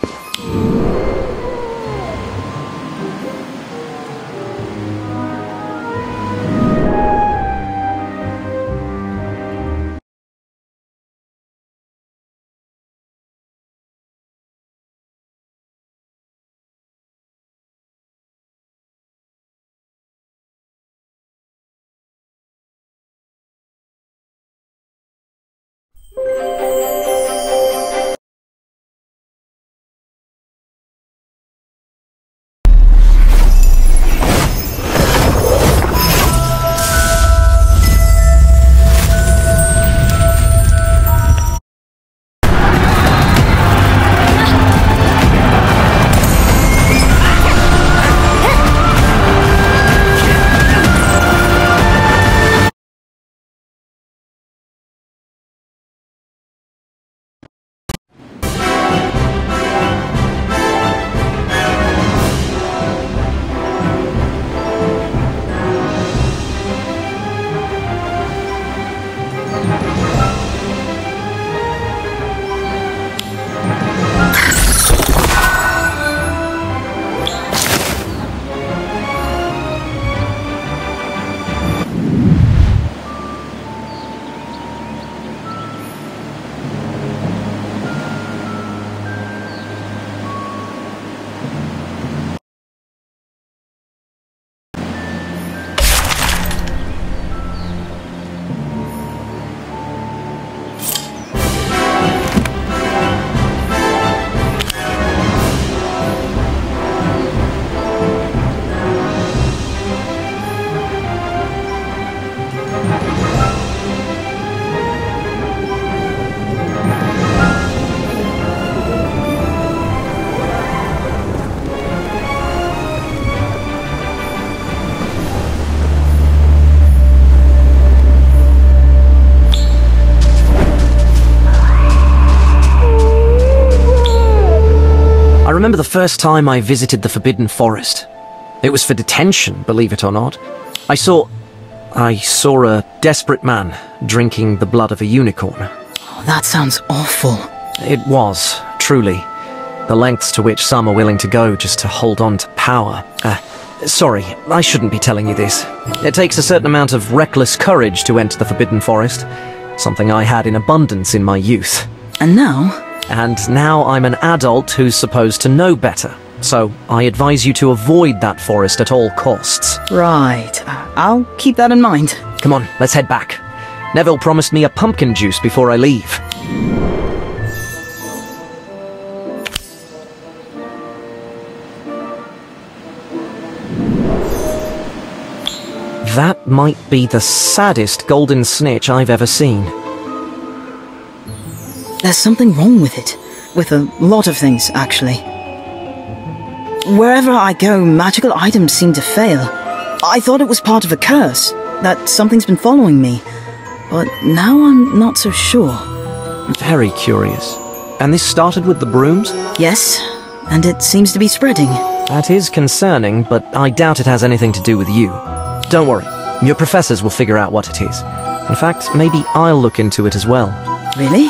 remember the first time I visited the Forbidden Forest. It was for detention, believe it or not. I saw a desperate man drinking the blood of a unicorn. Oh, that sounds awful. It was, truly. The lengths to which some are willing to go just to hold on to power. Sorry, I shouldn't be telling you this. It takes a certain amount of reckless courage to enter the Forbidden Forest, something I had in abundance in my youth. And now? And now I'm an adult who's supposed to know better. So I advise you to avoid that forest at all costs. Right. I'll keep that in mind. Come on, let's head back. Neville promised me a pumpkin juice before I leave. That might be the saddest golden snitch I've ever seen. There's something wrong with it. With a lot of things, actually. Wherever I go, magical items seem to fail. I thought it was part of a curse, that something's been following me. But now I'm not so sure. Very curious. And this started with the brooms? Yes, and it seems to be spreading. That is concerning, but I doubt it has anything to do with you. Don't worry, your professors will figure out what it is. In fact, maybe I'll look into it as well. Really?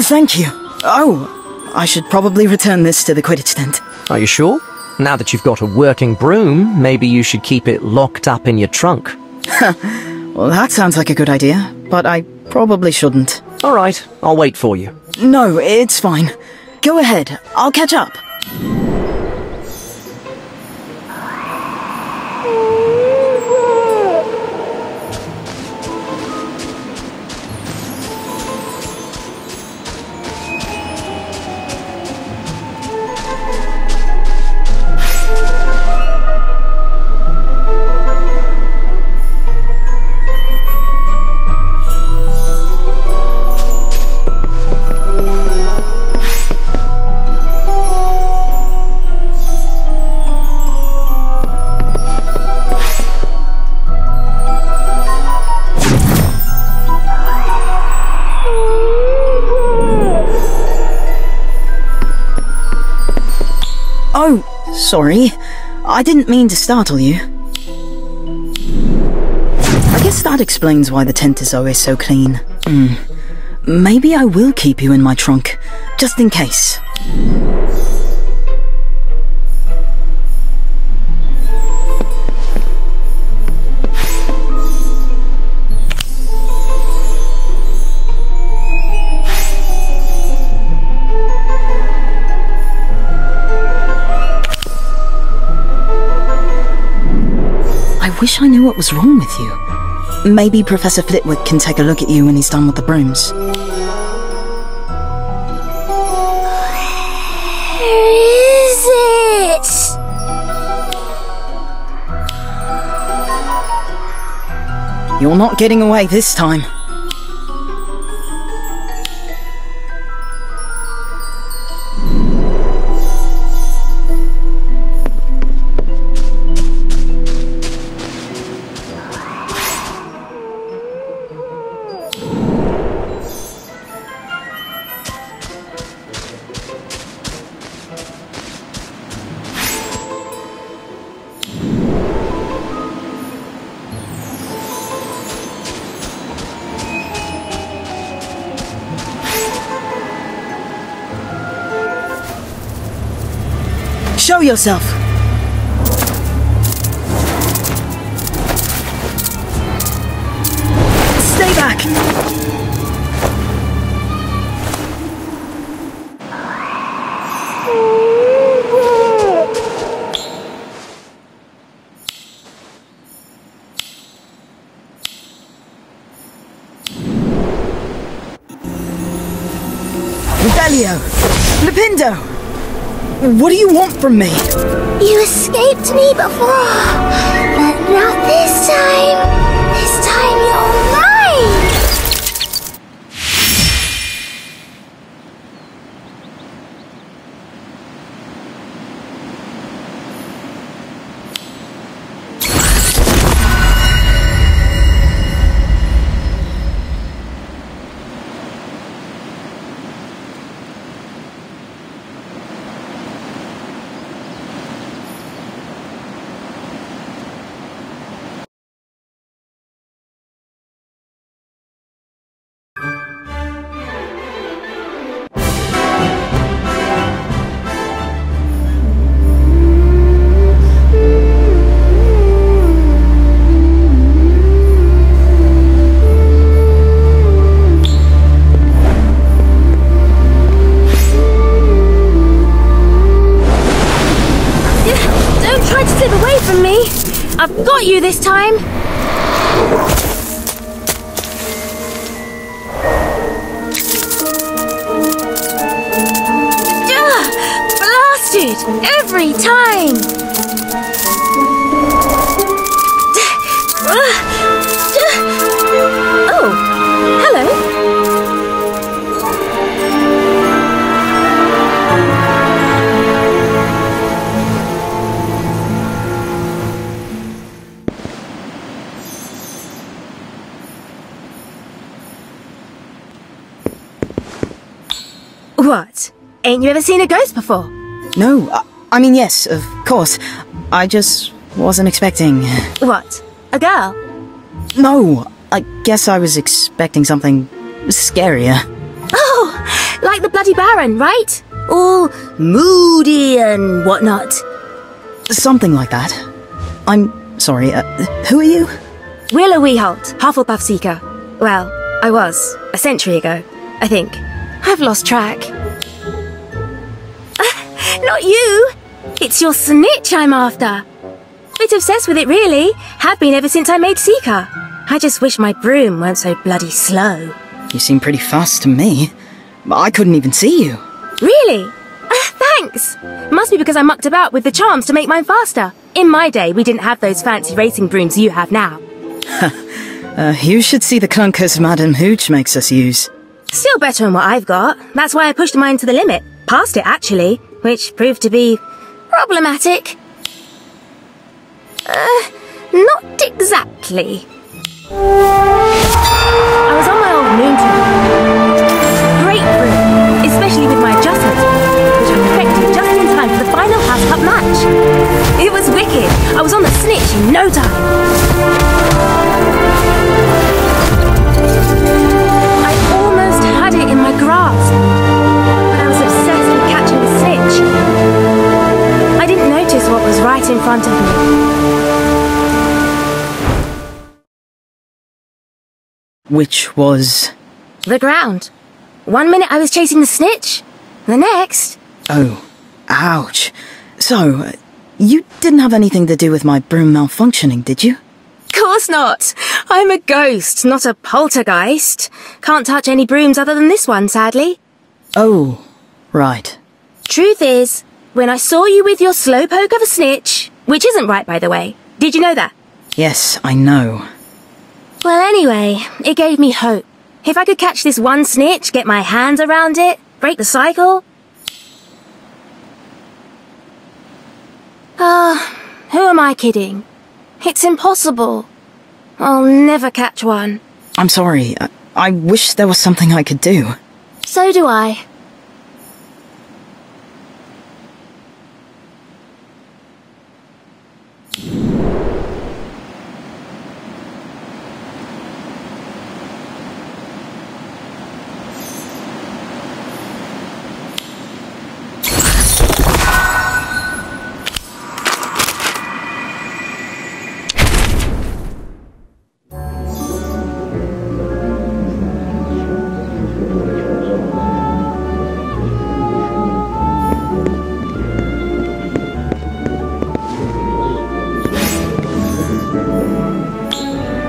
Thank you. Oh, I should probably return this to the Quidditch tent. Are you sure? Now that you've got a working broom, maybe you should keep it locked up in your trunk. Well, that sounds like a good idea, but I probably shouldn't. All right, I'll wait for you. No, it's fine. Go ahead, I'll catch up. Oh, sorry. I didn't mean to startle you. I guess that explains why the tent is always so clean. Maybe I will keep you in my trunk, just in case. I wish I knew what was wrong with you. Maybe Professor Flitwick can take a look at you when he's done with the brooms. Where is it? You're not getting away this time. Show yourself! Stay back! Rebellio! Lepindo! What do you want from me? You escaped me before, but not this time. This time you're mine! I've got you this time! Blasted! Every time! Oh, hello. What? Ain't you ever seen a ghost before? No, I mean, yes, of course. I just wasn't expecting... What? A girl? No, I guess I was expecting something scarier. Oh, like the Bloody Baron, right? All moody and whatnot. Something like that. I'm sorry, who are you? Willow Weeholt, Hufflepuff Seeker. Well, I was, a century ago, I think. I've lost track. Not you! It's your snitch I'm after. Bit obsessed with it, really. Have been ever since I made Seeker. I just wish my broom weren't so bloody slow. You seem pretty fast to me. I couldn't even see you. Really? Thanks! Must be because I mucked about with the charms to make mine faster. In my day, we didn't have those fancy racing brooms you have now. You should see the clunkers Madam Hooch makes us use. Still better than what I've got. That's why I pushed mine to the limit. Past it, actually, which proved to be problematic. Not exactly. I was on my old moon tour. Great broom, especially with my adjustments, which I perfected just in time for the final House Cup match. It was wicked. I was on the snitch in no time. It in my grasp, but I was obsessed with catching the snitch. I didn't notice what was right in front of me. Which was? The ground. 1 minute I was chasing the snitch, the next... Oh, ouch. So, you didn't have anything to do with my broom malfunctioning, did you? Course not. I'm a ghost, not a poltergeist. Can't touch any brooms other than this one, sadly. Oh, right. Truth is, when I saw you with your slowpoke of a snitch, which isn't right, by the way, did you know that? Yes, I know. Well, anyway, it gave me hope. If I could catch this one snitch, get my hands around it, break the cycle... who am I kidding? It's impossible. I'll never catch one. I'm sorry. I wish there was something I could do. So do I.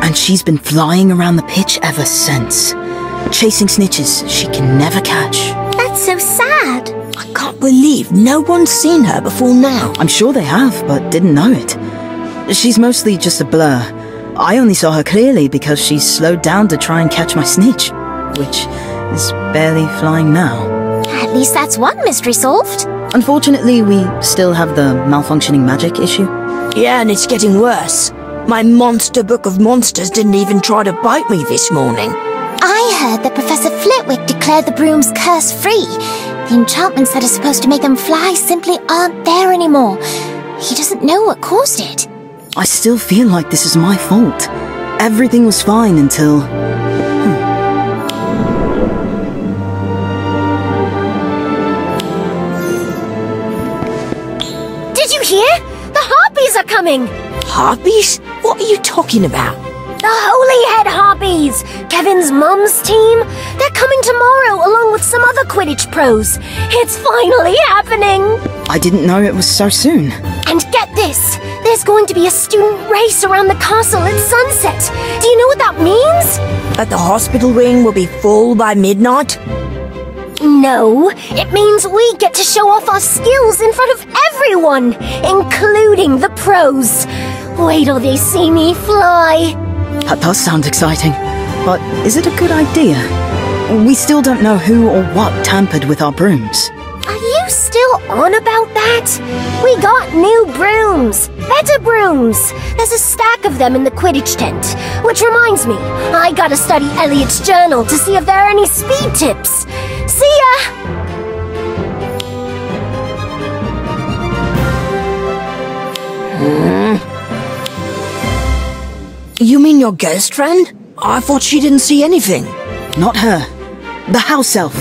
And she's been flying around the pitch ever since. Chasing snitches she can never catch. That's so sad. I can't believe no one's seen her before now. I'm sure they have, but didn't know it. She's mostly just a blur. I only saw her clearly because she slowed down to try and catch my snitch, which is barely flying now. At least that's one mystery solved. Unfortunately, we still have the malfunctioning magic issue. Yeah, and it's getting worse. My monster book of monsters didn't even try to bite me this morning. I heard that Professor Flitwick declared the brooms curse-free. The enchantments that are supposed to make them fly simply aren't there anymore. He doesn't know what caused it. I still feel like this is my fault. Everything was fine until... Did you hear? The Harpies are coming! Harpies? What are you talking about? The Holyhead Harpies! Kevin's mum's team! They're coming tomorrow along with some other Quidditch pros. It's finally happening! I didn't know it was so soon. And get this! There's going to be a student race around the castle at sunset. Do you know what that means? That the hospital ring will be full by midnight? No, it means we get to show off our skills in front of everyone, including the pros. Wait till they see me fly. That does sound exciting, but is it a good idea? We still don't know who or what tampered with our brooms. Are you still on about that? We got new brooms. Better brooms. There's a stack of them in the Quidditch tent. Which reminds me, I gotta study Elliot's journal to see if there are any speed tips. See ya! You mean your ghost friend? I thought she didn't see anything. Not her. The house elf.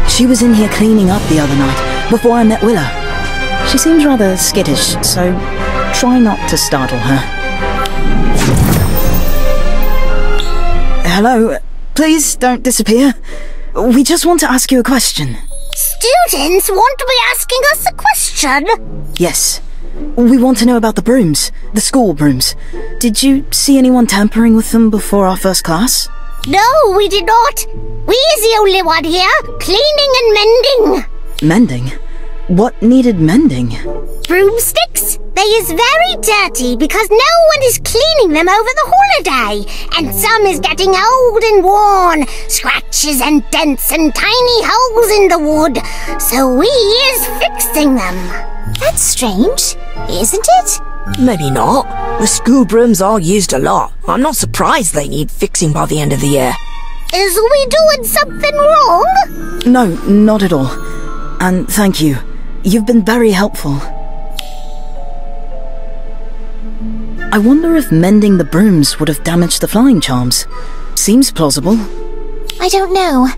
She was in here cleaning up the other night, before I met Willow. She seems rather skittish, so try not to startle her. Hello? Please don't disappear. We just want to ask you a question. Students want to be asking us a question? Yes. We want to know about the brooms, the school brooms. Did you see anyone tampering with them before our first class? No, we did not. We is the only one here, cleaning and mending. Mending? What needed mending? Broomsticks? They is very dirty because no one is cleaning them over the holiday. And some is getting old and worn. Scratches and dents and tiny holes in the wood. So we is fixing them. That's strange, isn't it? Maybe not. The school brooms are used a lot. I'm not surprised they need fixing by the end of the year. Is we doing something wrong? No, not at all. And thank you. You've been very helpful. I wonder if mending the brooms would have damaged the flying charms. Seems plausible. I don't know,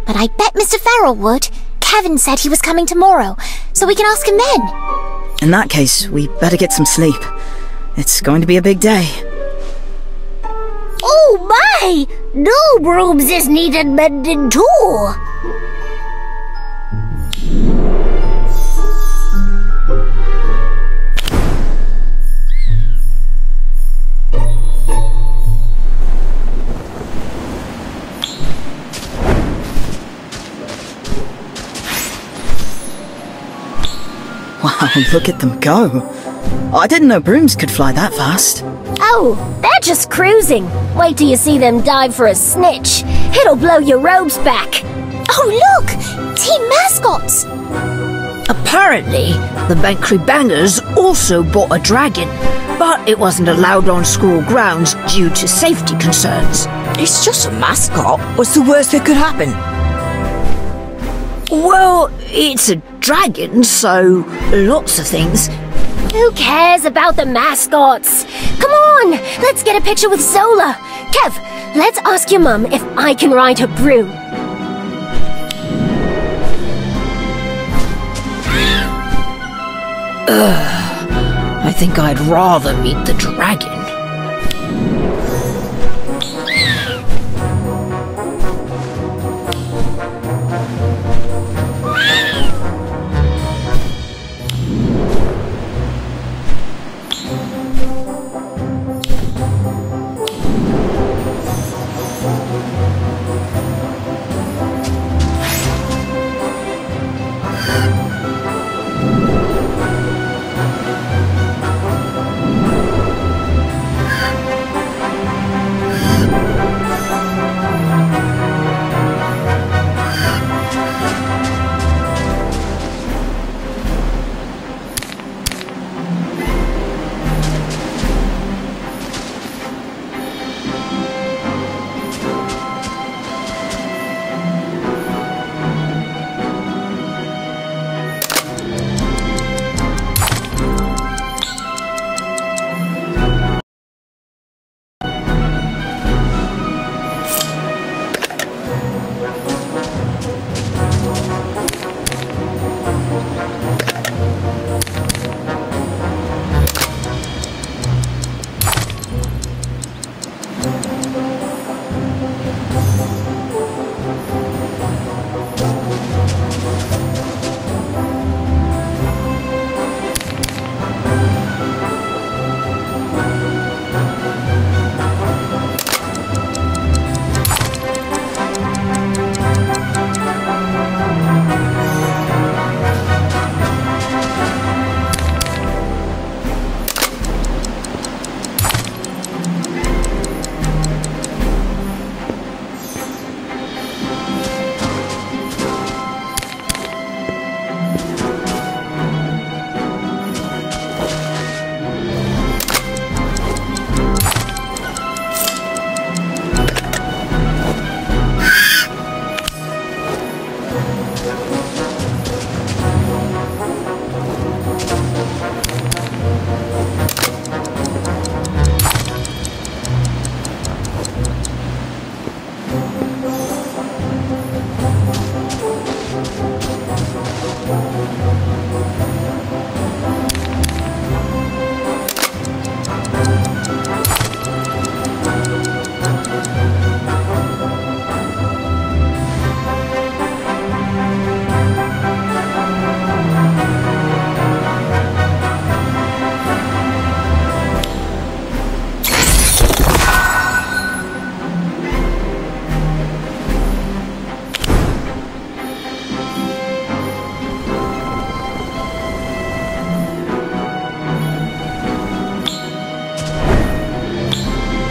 but I bet Mr. Farrell would. Kevin said he was coming tomorrow, so we can ask him then. In that case, we better get some sleep. It's going to be a big day. Oh my! No brooms is needed mending too. Wow, look at them go. I didn't know brooms could fly that fast. Oh, they're just cruising. Wait till you see them dive for a snitch. It'll blow your robes back. Oh look! Team mascots! Apparently, the Bankery Bangers also bought a dragon, but it wasn't allowed on school grounds due to safety concerns. It's just a mascot. What's the worst that could happen? Well, it's a dragon, so lots of things. Who cares about the mascots? Come on, let's get a picture with Zola. Kev, let's ask your mum if I can ride her broom. I think I'd rather meet the dragon.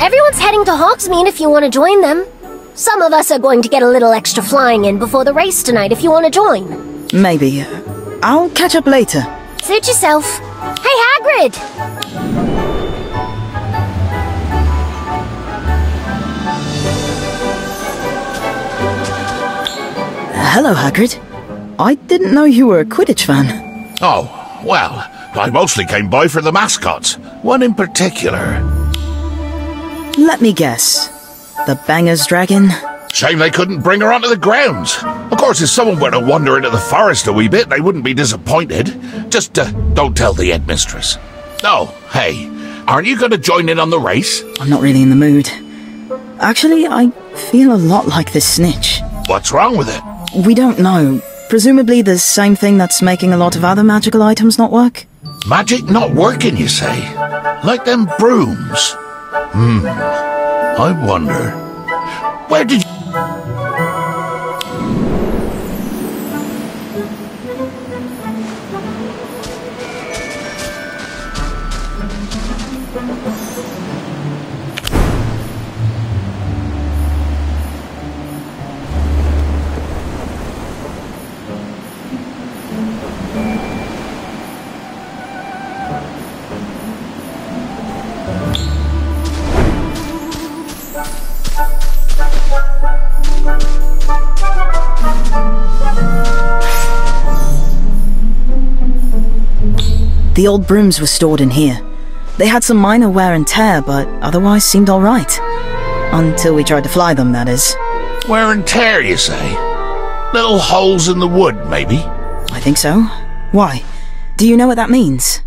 Everyone's heading to Hogsmeade if you want to join them. Some of us are going to get a little extra flying in before the race tonight if you want to join. Maybe. I'll catch up later. Suit yourself. Hey, Hagrid! Hello, Hagrid. I didn't know you were a Quidditch fan. Oh, well, I mostly came by for the mascots. One in particular. Let me guess. The Banger's Dragon? Shame they couldn't bring her onto the grounds. Of course, if someone were to wander into the forest a wee bit, they wouldn't be disappointed. Just don't tell the headmistress. Oh, hey, aren't you going to join in on the race? I'm not really in the mood. Actually, I feel a lot like this snitch. What's wrong with it? We don't know. Presumably the same thing that's making a lot of other magical items not work? Magic not working, you say? Like them brooms? I wonder. Where did you... The old brooms were stored in here. They had some minor wear and tear, but otherwise seemed alright. Until we tried to fly them, that is. Wear and tear, you say? Little holes in the wood, maybe? I think so. Why? Do you know what that means?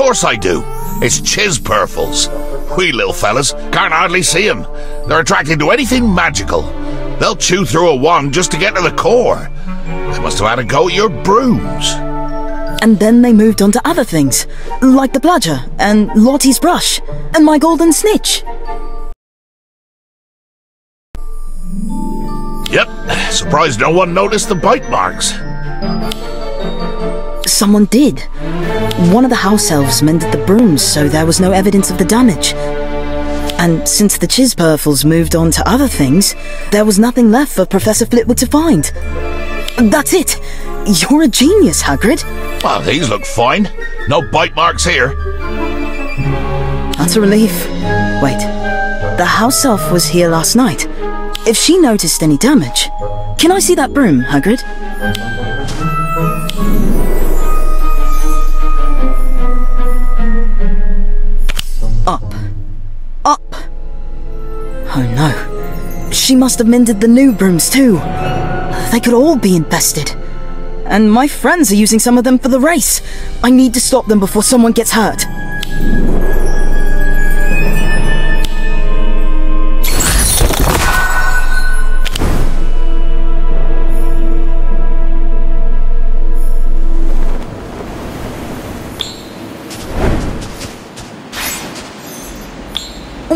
course I do. It's Chiz-Purfles. We little fellas can't hardly see 'em. They're attracted to anything magical. They'll chew through a wand just to get to the core. They must have had a go at your brooms. And then they moved on to other things, like the bludger, and Lottie's brush, and my golden snitch. Yep, surprised no one noticed the bite marks. Someone did. One of the house elves mended the brooms, so there was no evidence of the damage. And since the Chiz-Purfles moved on to other things, there was nothing left for Professor Flitwick to find. That's it! You're a genius, Hagrid. Well, these look fine. No bite marks here. That's a relief. Wait, the house elf was here last night. If she noticed any damage, can I see that broom, Hagrid? Up. Up! Oh no. She must have mended the new brooms too. They could all be infested. And my friends are using some of them for the race. I need to stop them before someone gets hurt.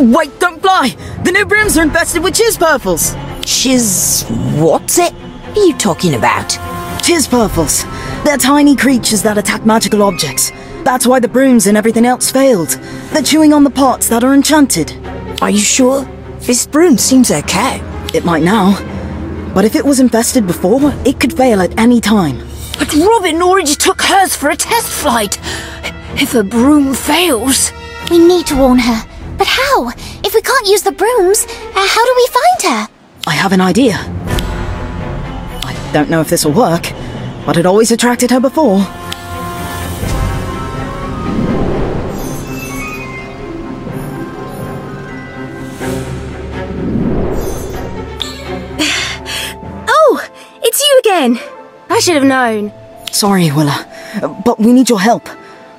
Wait, don't fly! The new brooms are infested with Chiz-Purfles! What's it? What are you talking about? Chiz-Purfles. They're tiny creatures that attack magical objects. That's why the brooms and everything else failed. They're chewing on the parts that are enchanted. Are you sure? This broom seems okay. It might now. But if it was infested before, it could fail at any time. But Robin already took hers for a test flight. If a broom fails... We need to warn her. But how? If we can't use the brooms, how do we find her? I have an idea. I don't know if this will work, but it always attracted her before. Oh, it's you again. I should have known. Sorry, Willa, but we need your help.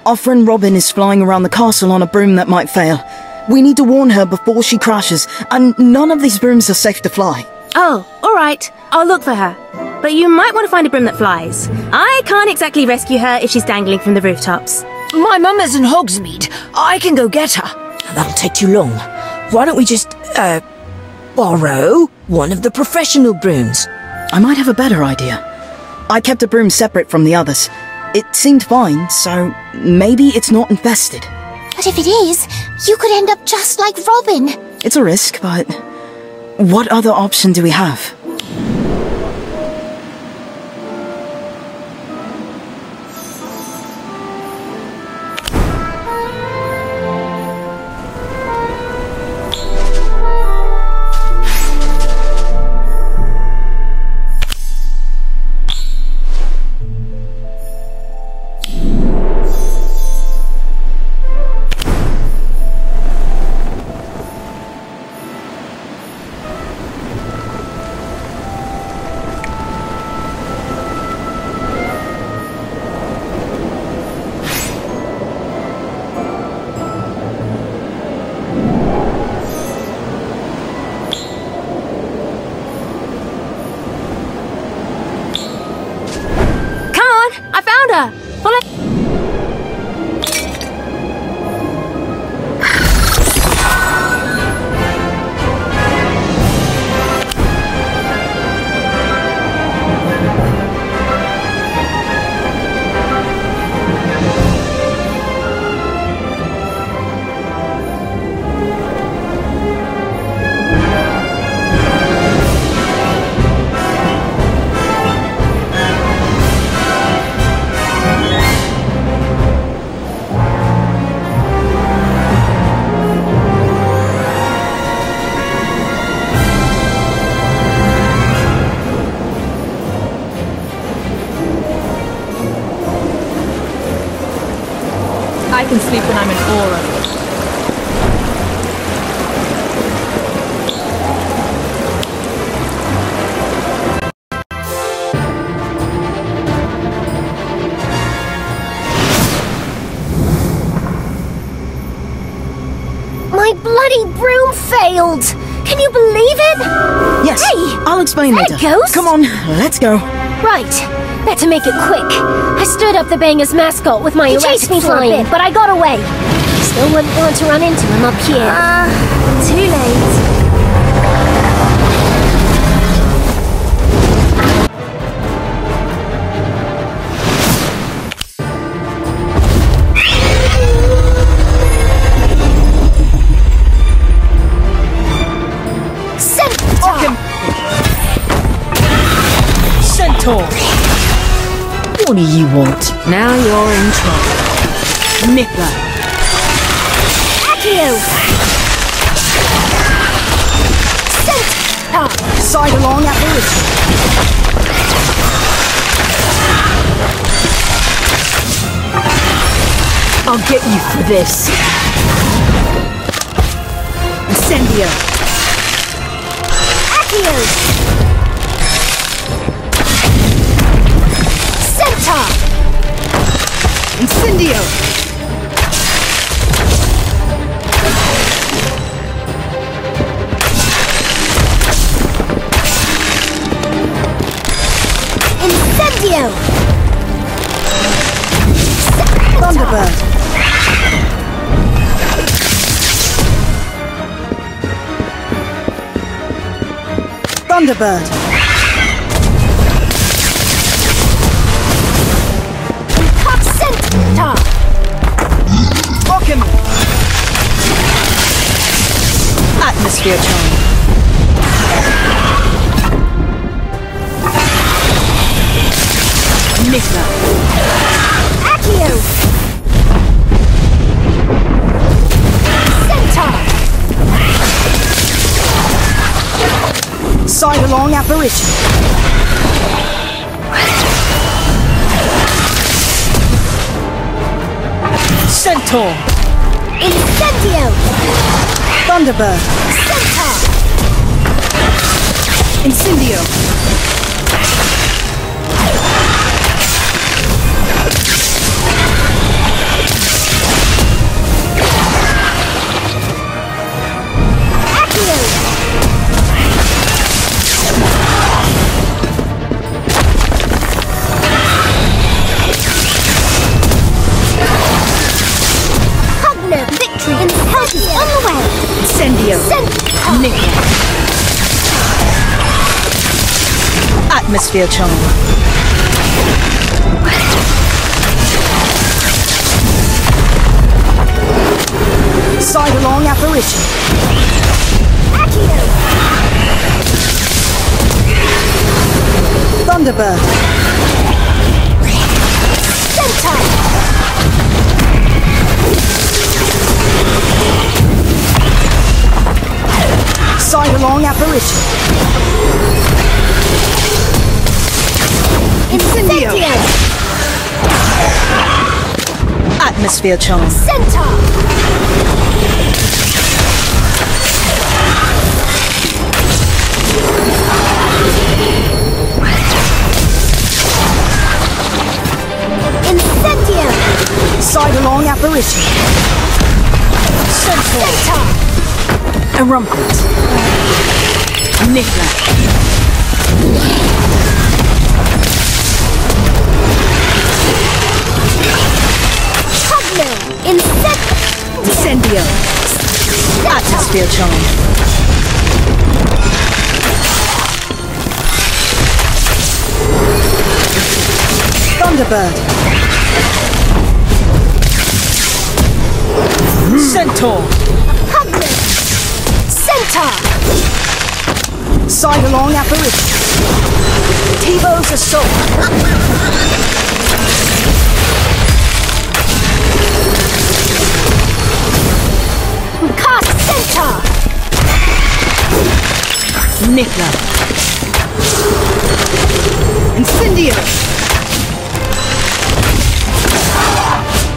Our friend Robin is flying around the castle on a broom that might fail. We need to warn her before she crashes, and none of these brooms are safe to fly. Oh, alright. I'll look for her. But you might want to find a broom that flies. I can't exactly rescue her if she's dangling from the rooftops. My mum is in Hogsmeade. I can go get her. That'll take too long. Why don't we just, borrow one of the professional brooms? I might have a better idea. I kept a broom separate from the others. It seemed fine, so maybe it's not infested. But if it is, you could end up just like Robin. It's a risk, but what other option do we have? I can sleep when I'm in aura. broom failed! Can you believe it? Yes, Hey! I'll explain is that later. a ghost? Come on, let's go. Right. Better make it quick. I stood up the Bangers mascot with my He chased me for a flying, bit. but I got away. Still wouldn't want to run into him up here. Too late. Centaur! What do you want? Now you're in trouble. Nippler! Accio! Sidelong apparition! I'll get you for this. Incendio! Accio! Centaur! Incendio! Incendio! Thunderbird! Thunderbird! Pop Centaur! Rock'em! Atmosphere charm! Nippler! Accio! Centaur! Sidelong apparition! Centaur! Incendio! Thunderbird! Centaur! Incendio! Victory and help is on the way! Incendio! Nippler! Atmosphere charm! Sidelong apparition! Accio! Thunderbird! Centaur! Sidelong apparition! Incendio! Atmosphere charm! Centaur! Incendio! Sidelong apparition! Centaur! Erumpent! Nippler! Pugno! Incendio! Atmosphere charm! Thunderbird! Centaur! Pugno! Centaur! Sidelong apparition! T-Bow's assault! Cast Centaur! Nippler! Incendio!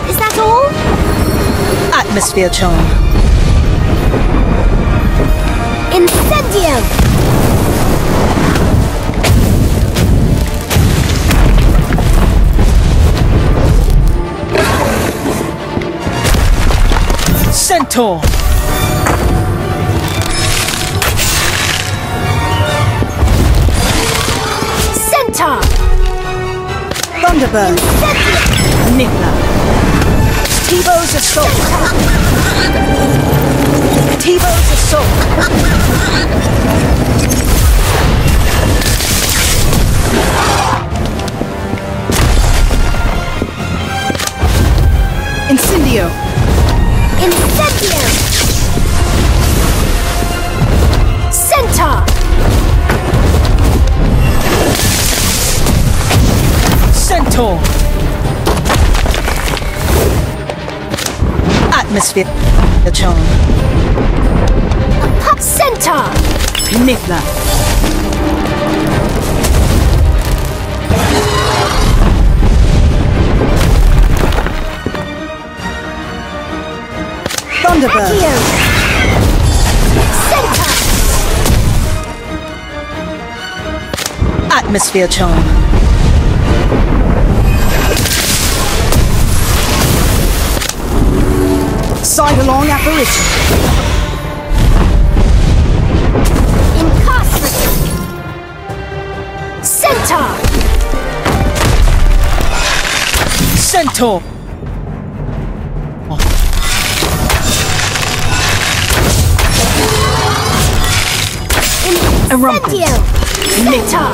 Is that all? Atmosphere charm! Incendio! Centaur! Thunderbird. Nickla. T-Bow's assault. T-Bow's assault. Incendio. Incendio! Centaur! Centaur. Atmosphere. The charm. Centaur! Nickla. Thunderbird. Accio! Centaur! Atmosphere charm. Side-along apparition. Incarcerate! Centaur! Centaur. Incendio! Centaur!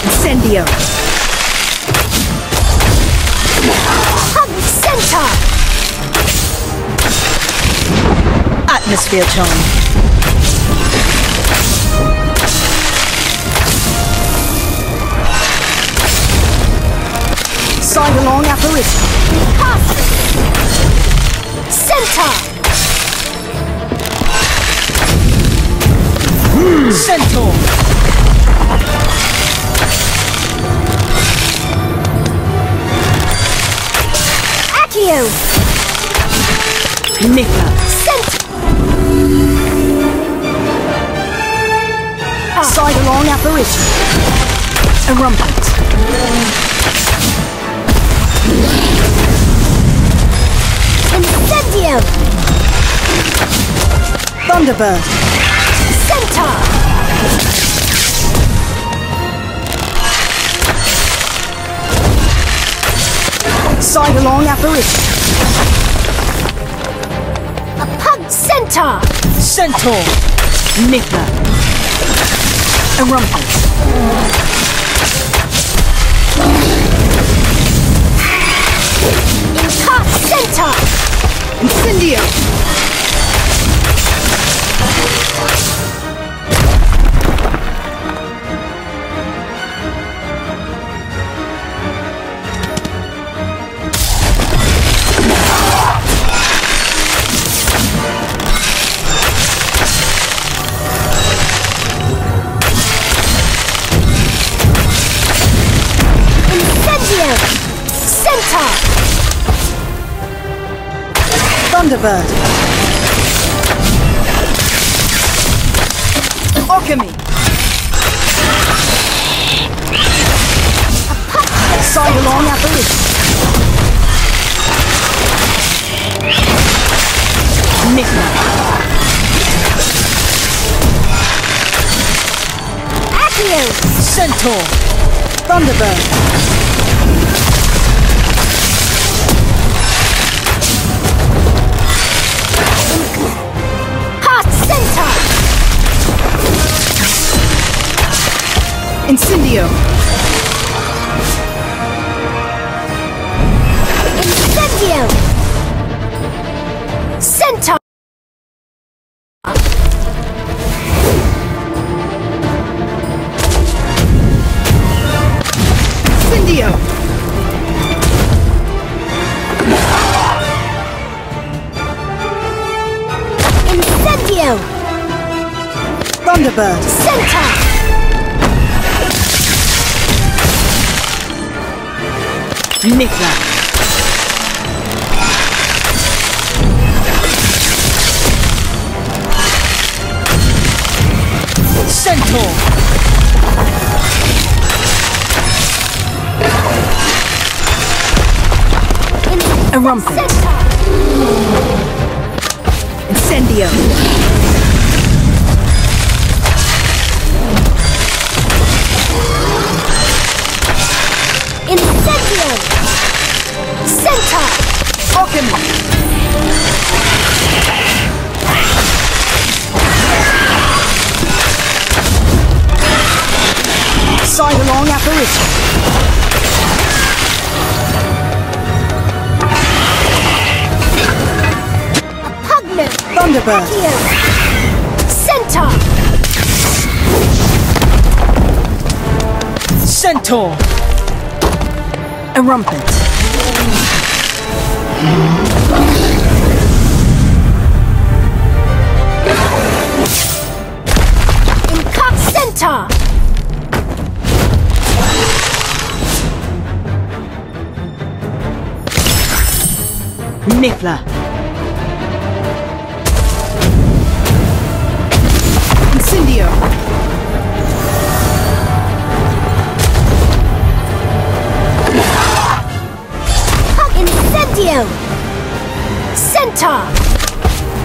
Incendio. Centaur! Atmosphere charm. Side-along apparition. Centaur! Centaur. Accio! Nickla. Side-along apparition. Erumpent. Incendio! Thunderbird. Centaur! Side-along apparition. Centaur! Centaur. Nickla. Erumpent. Centaur! Incendio. Incendio! Centaur! Thunderbird. Alchemy. Side-along apparition. Nickla. Accio! Centaur. Thunderbird. Centaur! Incendio. Incendio! Centaur! Incendio. Incendio! Thunderbird. Centaur! Nickla. Centaur. Erumpent. Incendio. Incendio! Centaur! Sidelong apparition. Pugno! Thunderbird. Centaur! Centaur. Erumpent. Centaur! Niffler. Incendio. Incendio! Centaur!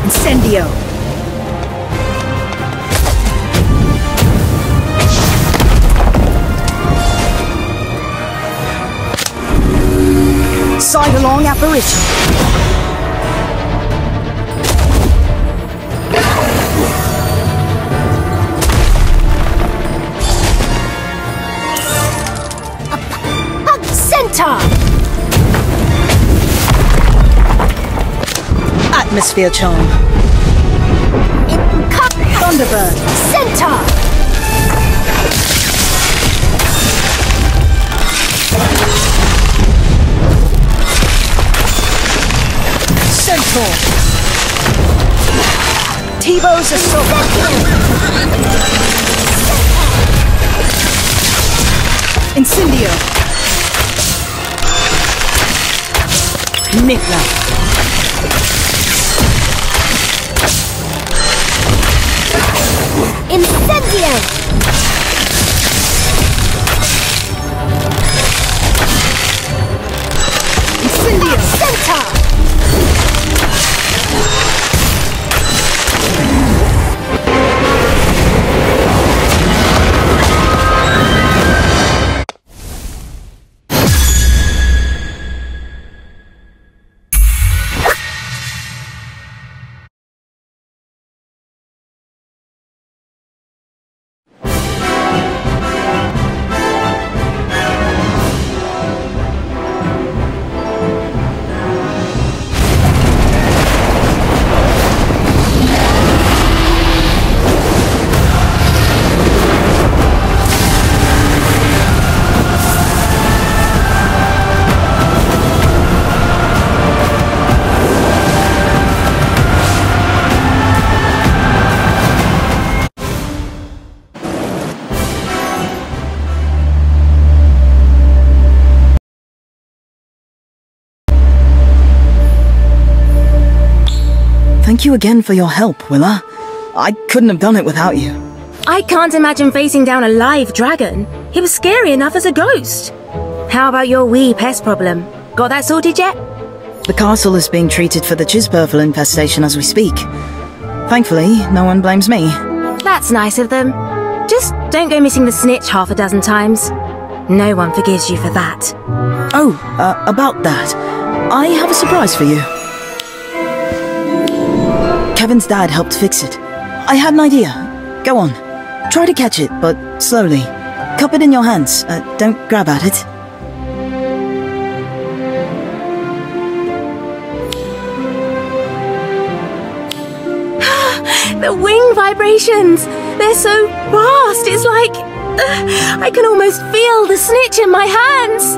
Incendio. Sidelong apparition. Centaur! Atmosphere charm. Thunderbird. Centaur! Centaur. T-Bow's assault. Incendio. Niffler. Incendio! Incendio. Centaur! Thank you again for your help, Willa. I couldn't have done it without you. I can't imagine facing down a live dragon. He was scary enough as a ghost. How about your wee pest problem? Got that sorted yet? The castle is being treated for the Chispurple infestation as we speak. Thankfully, no one blames me. That's nice of them. Just don't go missing the snitch half a dozen times. No one forgives you for that. Oh, about that. I have a surprise for you. Kevin's dad helped fix it. I had an idea. Go on. Try to catch it, but slowly. Cup it in your hands. Don't grab at it. The wing vibrations! They're so fast, it's like... I can almost feel the snitch in my hands!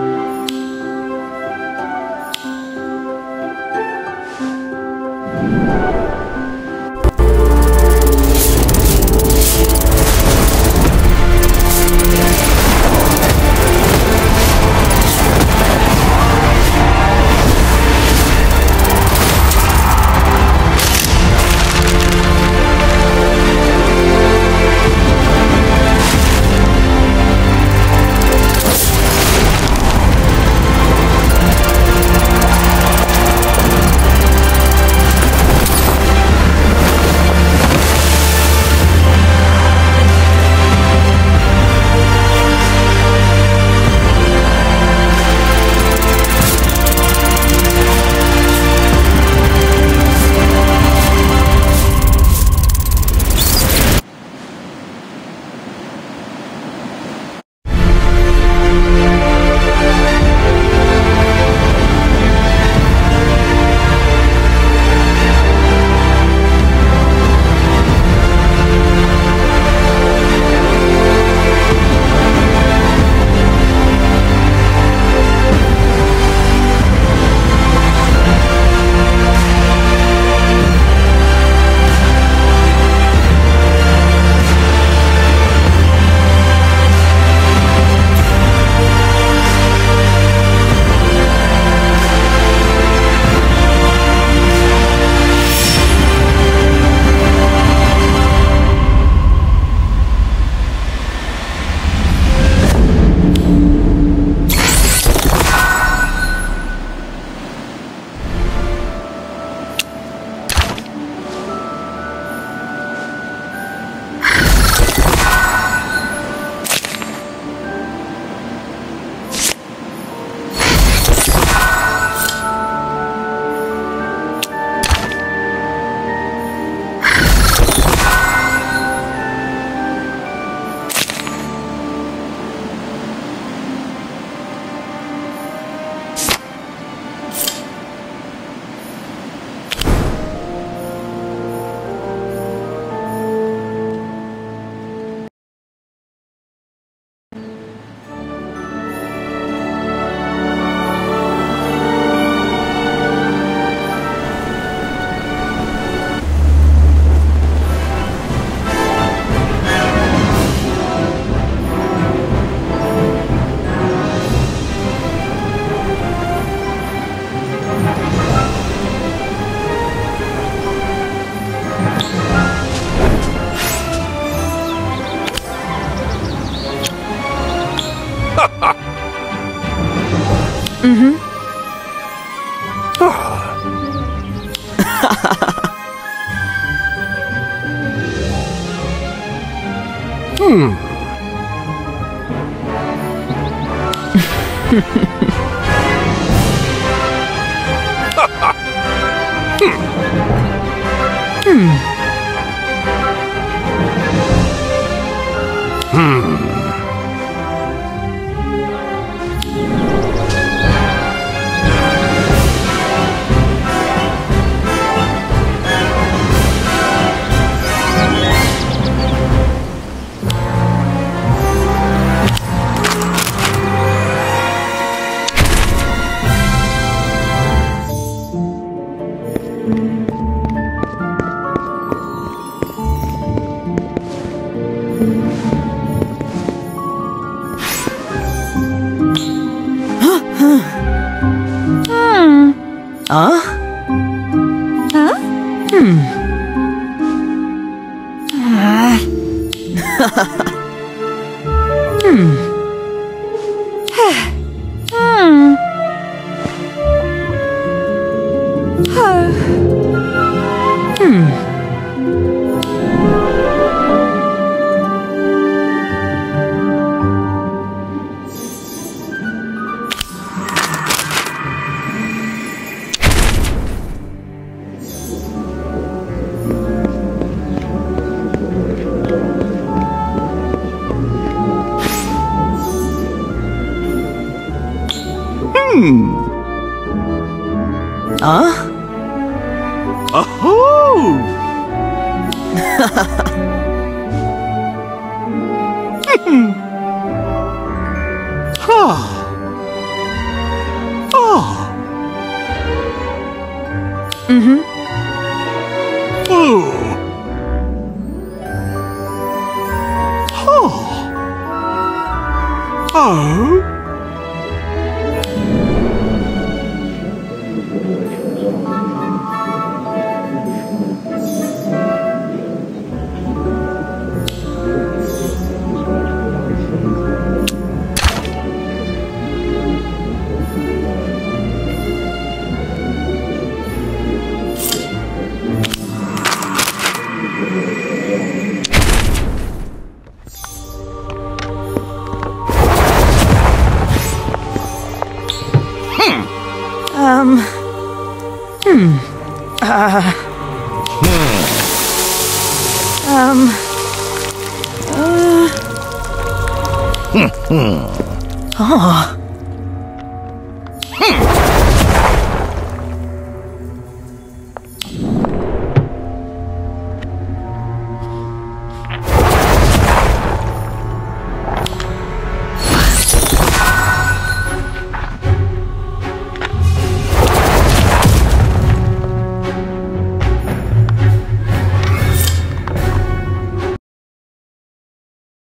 Mm-hmm.